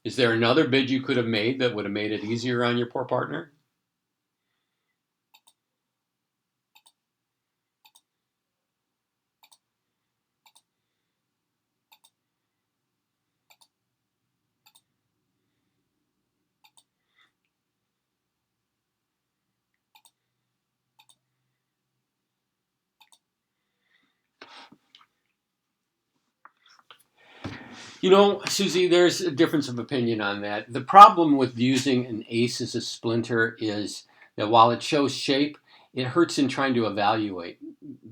Is there another bid you could have made that would have made it easier on your poor partner? You know, Susie, there's a difference of opinion on that. The problem with using an ace as a splinter is that while it shows shape, it hurts in trying to evaluate,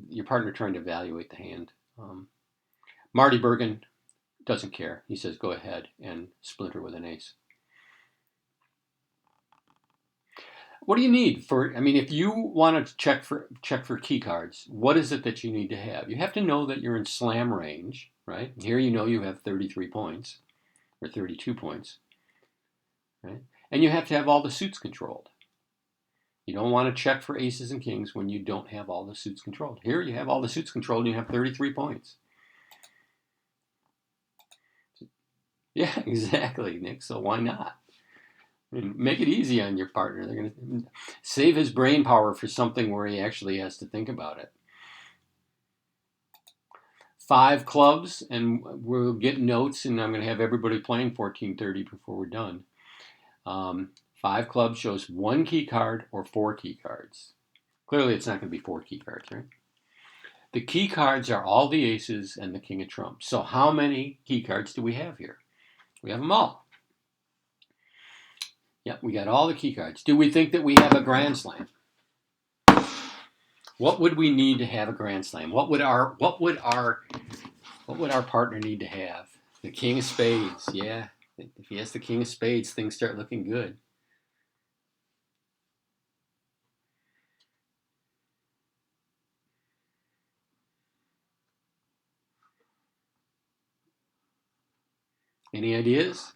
your partner trying to evaluate the hand. Marty Bergen doesn't care. He says, go ahead and splinter with an ace. What do you need for? I mean, if you want to check for key cards, what is it that you need to have? You have to know that you're in slam range, right? Here you know you have 33 points or 32 points, right? And you have to have all the suits controlled. You don't want to check for aces and kings when you don't have all the suits controlled. Here you have all the suits controlled and you have 33 points. Yeah, exactly, Nick. So why not? And make it easy on your partner. They're going to save his brain power for something where he actually has to think about it. 5 clubs, and we'll get notes, and I'm going to have everybody playing 1430 before we're done. 5 clubs shows 1 key card or 4 key cards. Clearly, it's not going to be 4 key cards, right? The key cards are all the aces and the king of trumps. So how many key cards do we have here? We have them all. Yep, we got all the key cards. Do we think that we have a grand slam? What would we need to have a grand slam? What would our partner need to have? The king of spades. Yeah. If he has the king of spades, things start looking good. Any ideas?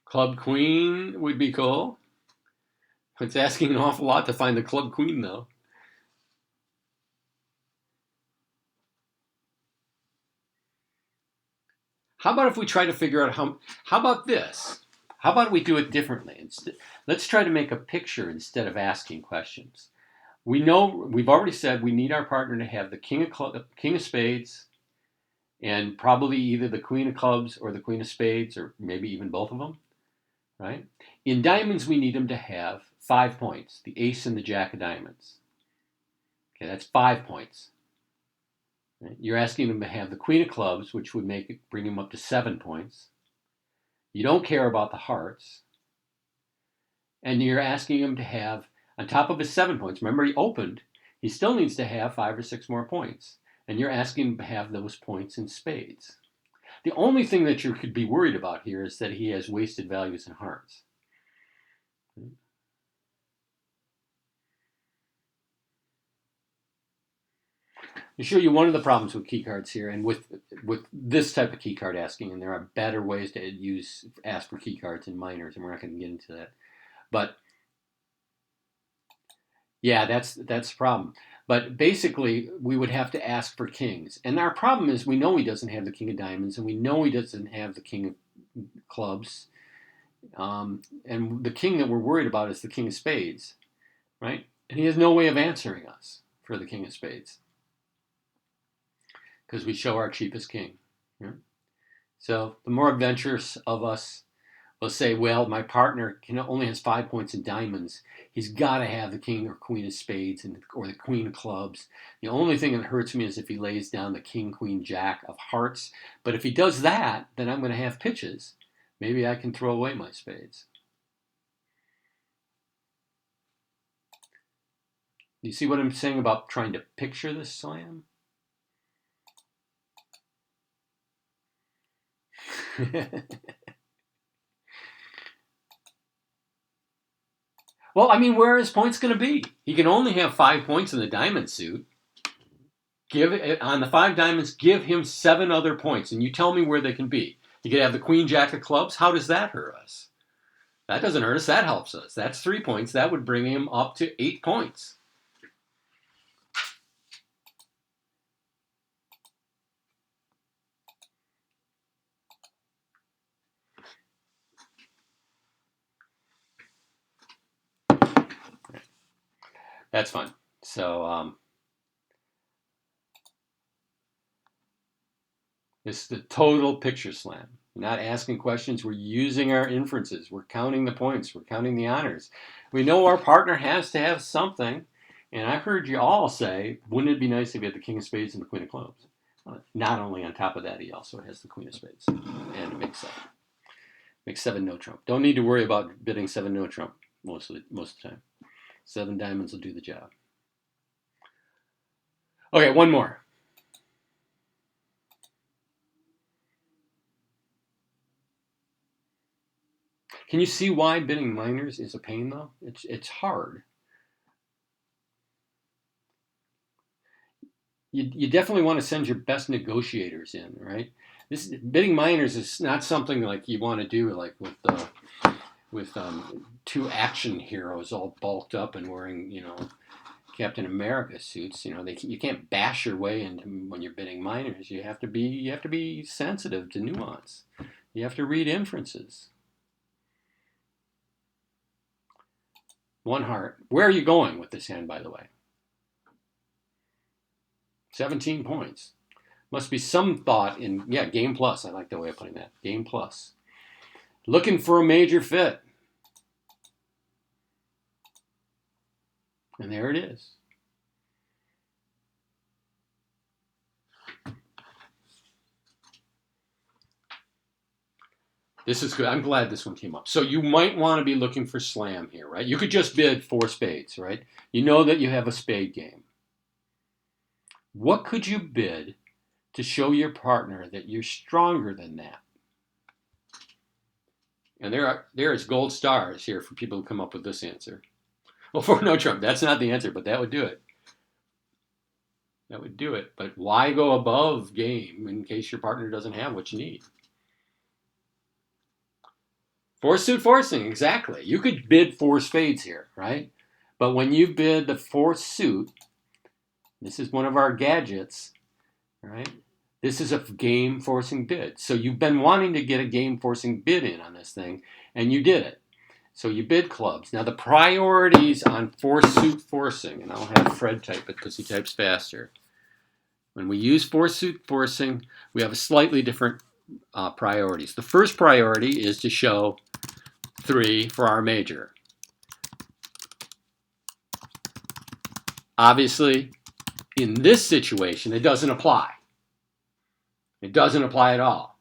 Club queen would be cool. It's asking an awful lot to find the club queen, though. How about if we try to figure out how about this? How about we do it differently? Let's try to make a picture instead of asking questions. We've already said we need our partner to have the king of spades, and probably either the queen of clubs or the queen of spades, or maybe even both of them, right? In diamonds, we need them to have 5 points, the ace and the jack of diamonds. Okay, that's 5 points. Right? You're asking them to have the queen of clubs, which would bring him up to 7 points. You don't care about the hearts. And you're asking him to have, on top of his 7 points, remember he opened, he still needs to have 5 or 6 more points. And you're asking him to have those points in spades. The only thing that you could be worried about here is that he has wasted values in hearts. To show you one of the problems with key cards here, and with this type of key card asking, and there are better ways to ask for key cards in minors, and we're not going to get into that. But yeah, that's the problem. But basically, we would have to ask for kings, and our problem is we know he doesn't have the king of diamonds, and we know he doesn't have the king of clubs, and the king that we're worried about is the king of spades, right? And he has no way of answering us for the king of spades, because we show our cheapest king. Yeah? So the more adventurous of us will say, well, my partner only has 5 points in diamonds. He's got to have the king or queen of spades or the queen of clubs. The only thing that hurts me is if he lays down the king, queen, jack of hearts. But if he does that, then I'm going to have pitches. Maybe I can throw away my spades. You see what I'm saying about trying to picture this slam? Well, I mean, where are his points going to be? He can only have 5 points in the diamond suit. On the 5 diamonds, give him 7 other points, and you tell me where they can be. You could have the queen, jack of clubs. How does that hurt us? That doesn't hurt us. That helps us. That's 3 points. That would bring him up to 8 points. That's fun. So this is the total picture slam. We're not asking questions. We're using our inferences. We're counting the points. We're counting the honors. We know our partner has to have something. And I heard you all say, wouldn't it be nice if he had the king of spades and the queen of clubs? Not only on top of that, he also has the queen of spades and it makes 7. Makes 7 no trump. Don't need to worry about bidding 7 no trump most of the time. 7 diamonds will do the job. Okay, one more. Can you see why bidding minors is a pain, though? It's hard. You definitely want to send your best negotiators in, right? This bidding minors is not something like you want to do like with 2 action heroes all bulked up and wearing Captain America suits. You can't bash your way into when you're bidding minors. You have to be sensitive to nuance. You have to read inferences. 1 heart. Where are you going with this hand, by the way? 17 points. Must be some thought in, game plus. I like the way of putting that. Game plus. Looking for a major fit. And there it is. This is good. I'm glad this one came up. So you might want to be looking for slam here, right? You could just bid 4 spades, right? You know that you have a spade game. What could you bid to show your partner that you're stronger than that? And there is gold stars here for people who come up with this answer. Well, for no trump, that's not the answer, but that would do it. That would do it. But why go above game in case your partner doesn't have what you need? Four suit forcing, exactly. You could bid 4 spades here, right? But when you bid the 4th suit, this is one of our gadgets, right? This is a game forcing bid. So you've been wanting to get a game forcing bid in on this thing, and you did it. So you bid clubs. Now the priorities on 4 suit forcing, and I'll have Fred type it because he types faster. When we use 4 suit forcing, we have a slightly different priorities. The first priority is to show 3 for our major. Obviously, in this situation, it doesn't apply. It doesn't apply at all,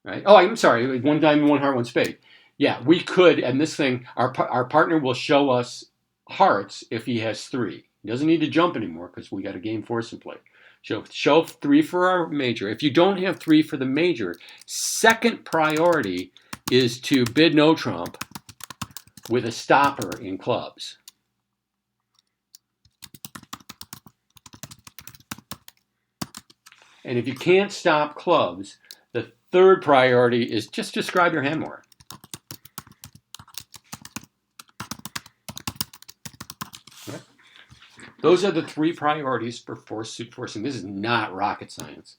right? Oh, I'm sorry, 1 diamond, 1 heart, 1 spade. Yeah, we could, and this thing, our partner will show us hearts if he has 3. He doesn't need to jump anymore because we got a game force in play. Show 3 for our major. If you don't have 3 for the major, second priority is to bid no trump with a stopper in clubs. And if you can't stop clubs, the third priority is just describe your hand more. Right? Those are the 3 priorities for 4 suit forcing. This is not rocket science.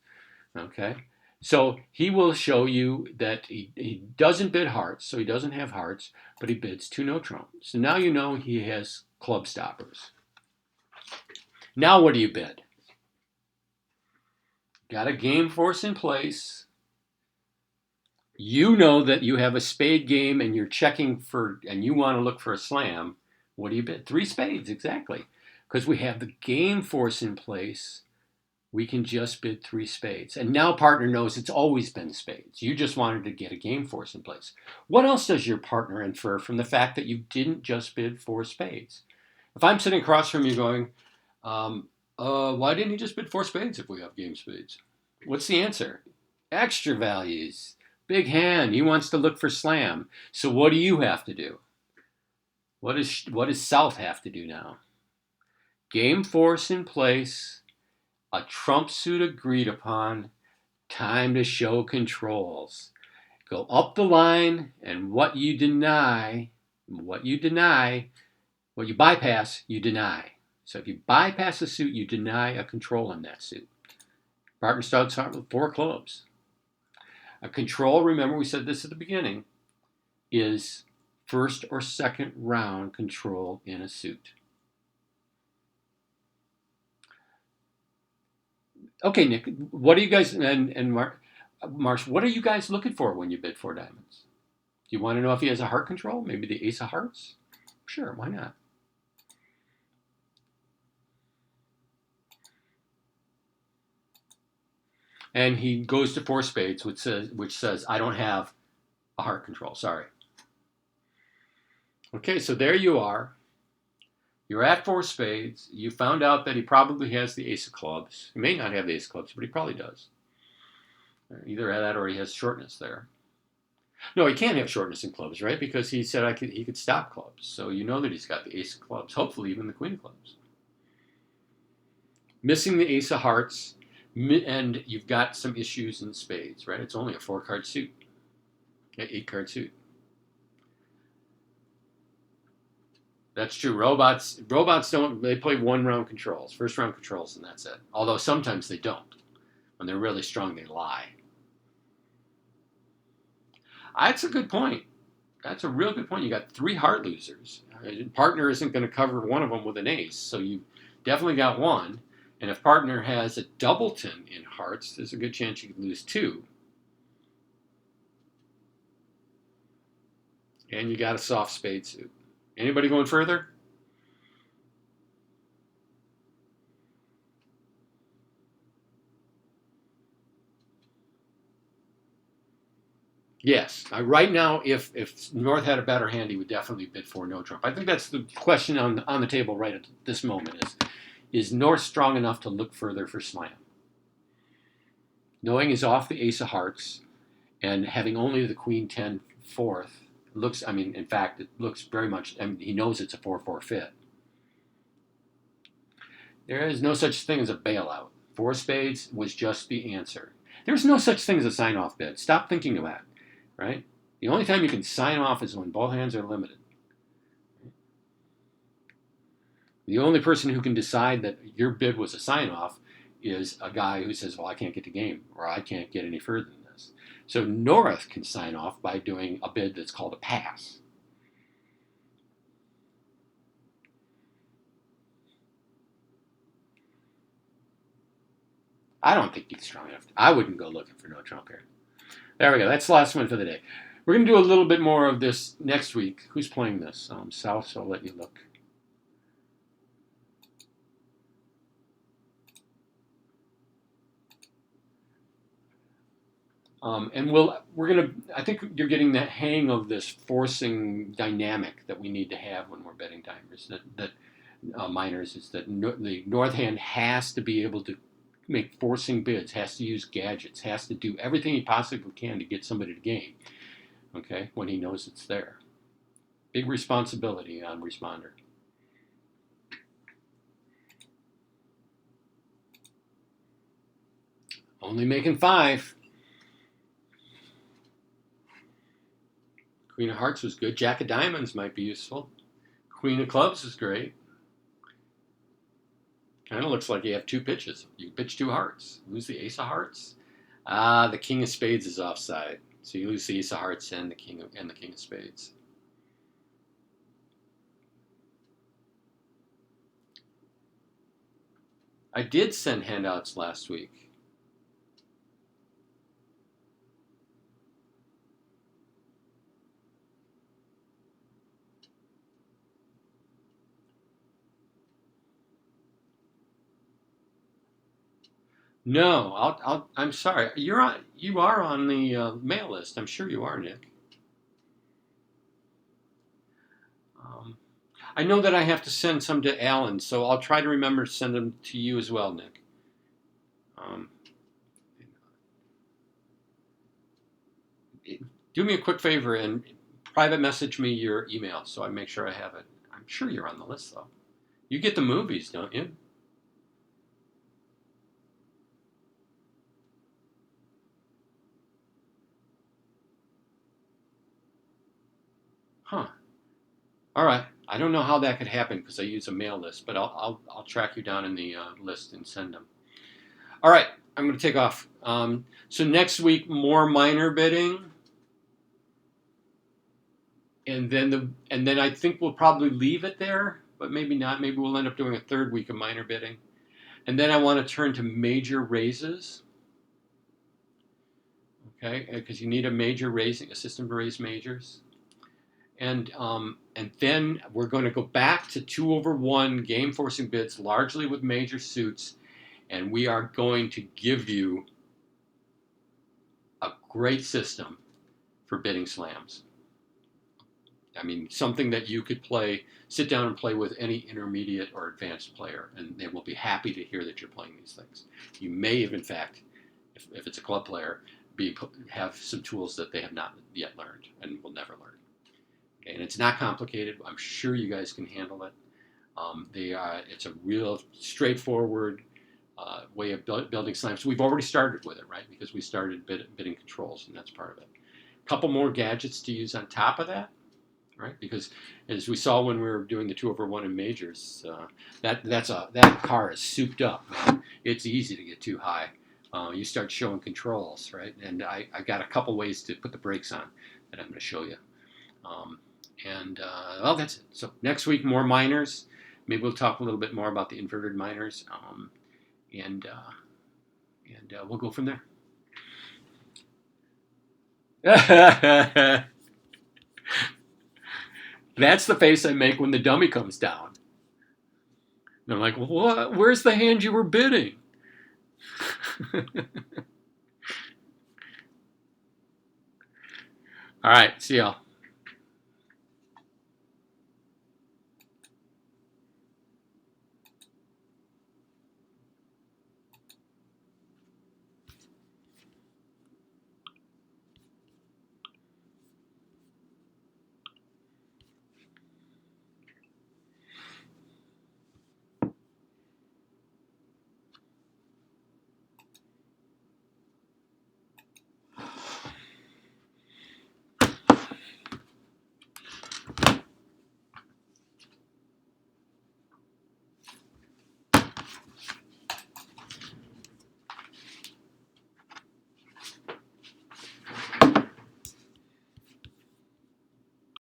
Okay? So he will show you that he doesn't bid hearts, so he doesn't have hearts, but he bids 2 no trump. So now you know he has club stoppers. Now what do you bid? Got a game force in place. You know that you have a spade game and you're checking for, and you want to look for a slam. What do you bid? 3 spades, exactly. Because we have the game force in place, we can just bid 3 spades. And now partner knows it's always been spades. You just wanted to get a game force in place. What else does your partner infer from the fact that you didn't just bid 4 spades? If I'm sitting across from you going, why didn't he just bid 4 spades if we have game spades? What's the answer? Extra values. Big hand. He wants to look for slam. So what do you have to do? What does South have to do now? Game force in place. A trump suit agreed upon. Time to show controls. Go up the line, and what you bypass, you deny. So if you bypass a suit, you deny a control on that suit. Partner starts out with 4 clubs. A control, remember we said this at the beginning, is first or second round control in a suit. Okay, Nick, what are you guys, and Marsh, what are you guys looking for when you bid 4 diamonds? Do you want to know if he has a heart control? Maybe the ace of hearts? Sure, why not? And he goes to 4 spades, which says I don't have a heart control, sorry. Okay, so there you are. You're at 4 spades. You found out that he probably has the ace of clubs. He may not have the ace of clubs, but he probably does. Either that or he has shortness there. No, he can't have shortness in clubs, right? Because he said he could stop clubs. So you know that he's got the ace of clubs, hopefully even the queen of clubs. Missing the ace of hearts, and you've got some issues in spades, right? It's only a 4-card suit, an 8-card suit. That's true. Robots don't, they play 1-round controls, first round controls, and that's it. Although sometimes they don't. When they're really strong, they lie. That's a good point. That's a real good point. You got 3 heart losers. Partner isn't going to cover one of them with an ace, so you definitely got 1. And if partner has a doubleton in hearts, there's a good chance you could lose 2. And you got a soft spade suit. Anybody going further? Yes. Right now, if North had a better hand, he would definitely bid for no trump. I think that's the question on the table right at this moment is North strong enough to look further for slam? Knowing he's off the ace of hearts and having only the queen 10 fourth, looks, I mean, in fact, it looks very much, I mean, he knows it's a 4-4 fit. There is no such thing as a bailout. Four spades was just the answer. There's no such thing as a sign off bid. Stop thinking of that, right? The only time you can sign off is when both hands are limited. The only person who can decide that your bid was a sign off is a guy who says, well, I can't get the game, or I can't get any further than this. So North can sign off by doing a bid that's called a pass. I don't think he's strong enough. I wouldn't go looking for no trump here. There we go. That's the last one for the day. We're going to do a little bit more of this next week. Who's playing this? South, so I'll let you look. And we're going to, I think you're getting the hang of this forcing dynamic that we need to have when we're betting timers, that minors, is that the North hand has to be able to make forcing bids, has to use gadgets, has to do everything he possibly can to get somebody to game, okay, when he knows it's there. Big responsibility on responder. Only making 5. Queen of Hearts was good. Jack of Diamonds might be useful. Queen of Clubs is great. Kind of looks like you have 2 pitches. You pitch 2 hearts. Lose the Ace of Hearts. The King of Spades is offside. So you lose the Ace of Hearts and the King of Spades. I did send handouts last week. No, I'm sorry. You are on the mail list. I'm sure you are, Nick. I know that I have to send some to Alan, so I'll try to remember to send them to you as well, Nick. Do me a quick favor and private message me your email so I make sure I have it. I'm sure you're on the list, though. You get the movies, don't you? Huh. All right. I don't know how that could happen because I use a mail list, but I'll track you down in the list and send them. All right. I'm going to take off. So next week, more minor bidding. And then I think we'll probably leave it there, but maybe not. Maybe we'll end up doing a third week of minor bidding. And then I want to turn to major raises. Okay, because you need a major raising, a system to raise majors. And then we're going to go back to 2/1 game forcing bids, largely with major suits, and we are going to give you a great system for bidding slams. I mean, something that you could sit down and play with any intermediate or advanced player, and they will be happy to hear that you're playing these things. You may have, in fact, if it's a club player, have some tools that they have not yet learned and will never learn. Okay, and it's not complicated. I'm sure you guys can handle it. It's a real straightforward way of building slams. We've already started with it, right? Because we started bidding controls, and that's part of it. A couple more gadgets to use on top of that, right? Because as we saw when we were doing the 2/1 in majors, that car is souped up, man. It's easy to get too high. You start showing controls, right? And I got a couple ways to put the brakes on that I'm going to show you. Well, that's it. So next week, more minors. Maybe we'll talk a little bit more about the inverted minors, and we'll go from there. That's the face I make when the dummy comes down. And I'm like, what? Where's the hand you were bidding? All right. See y'all.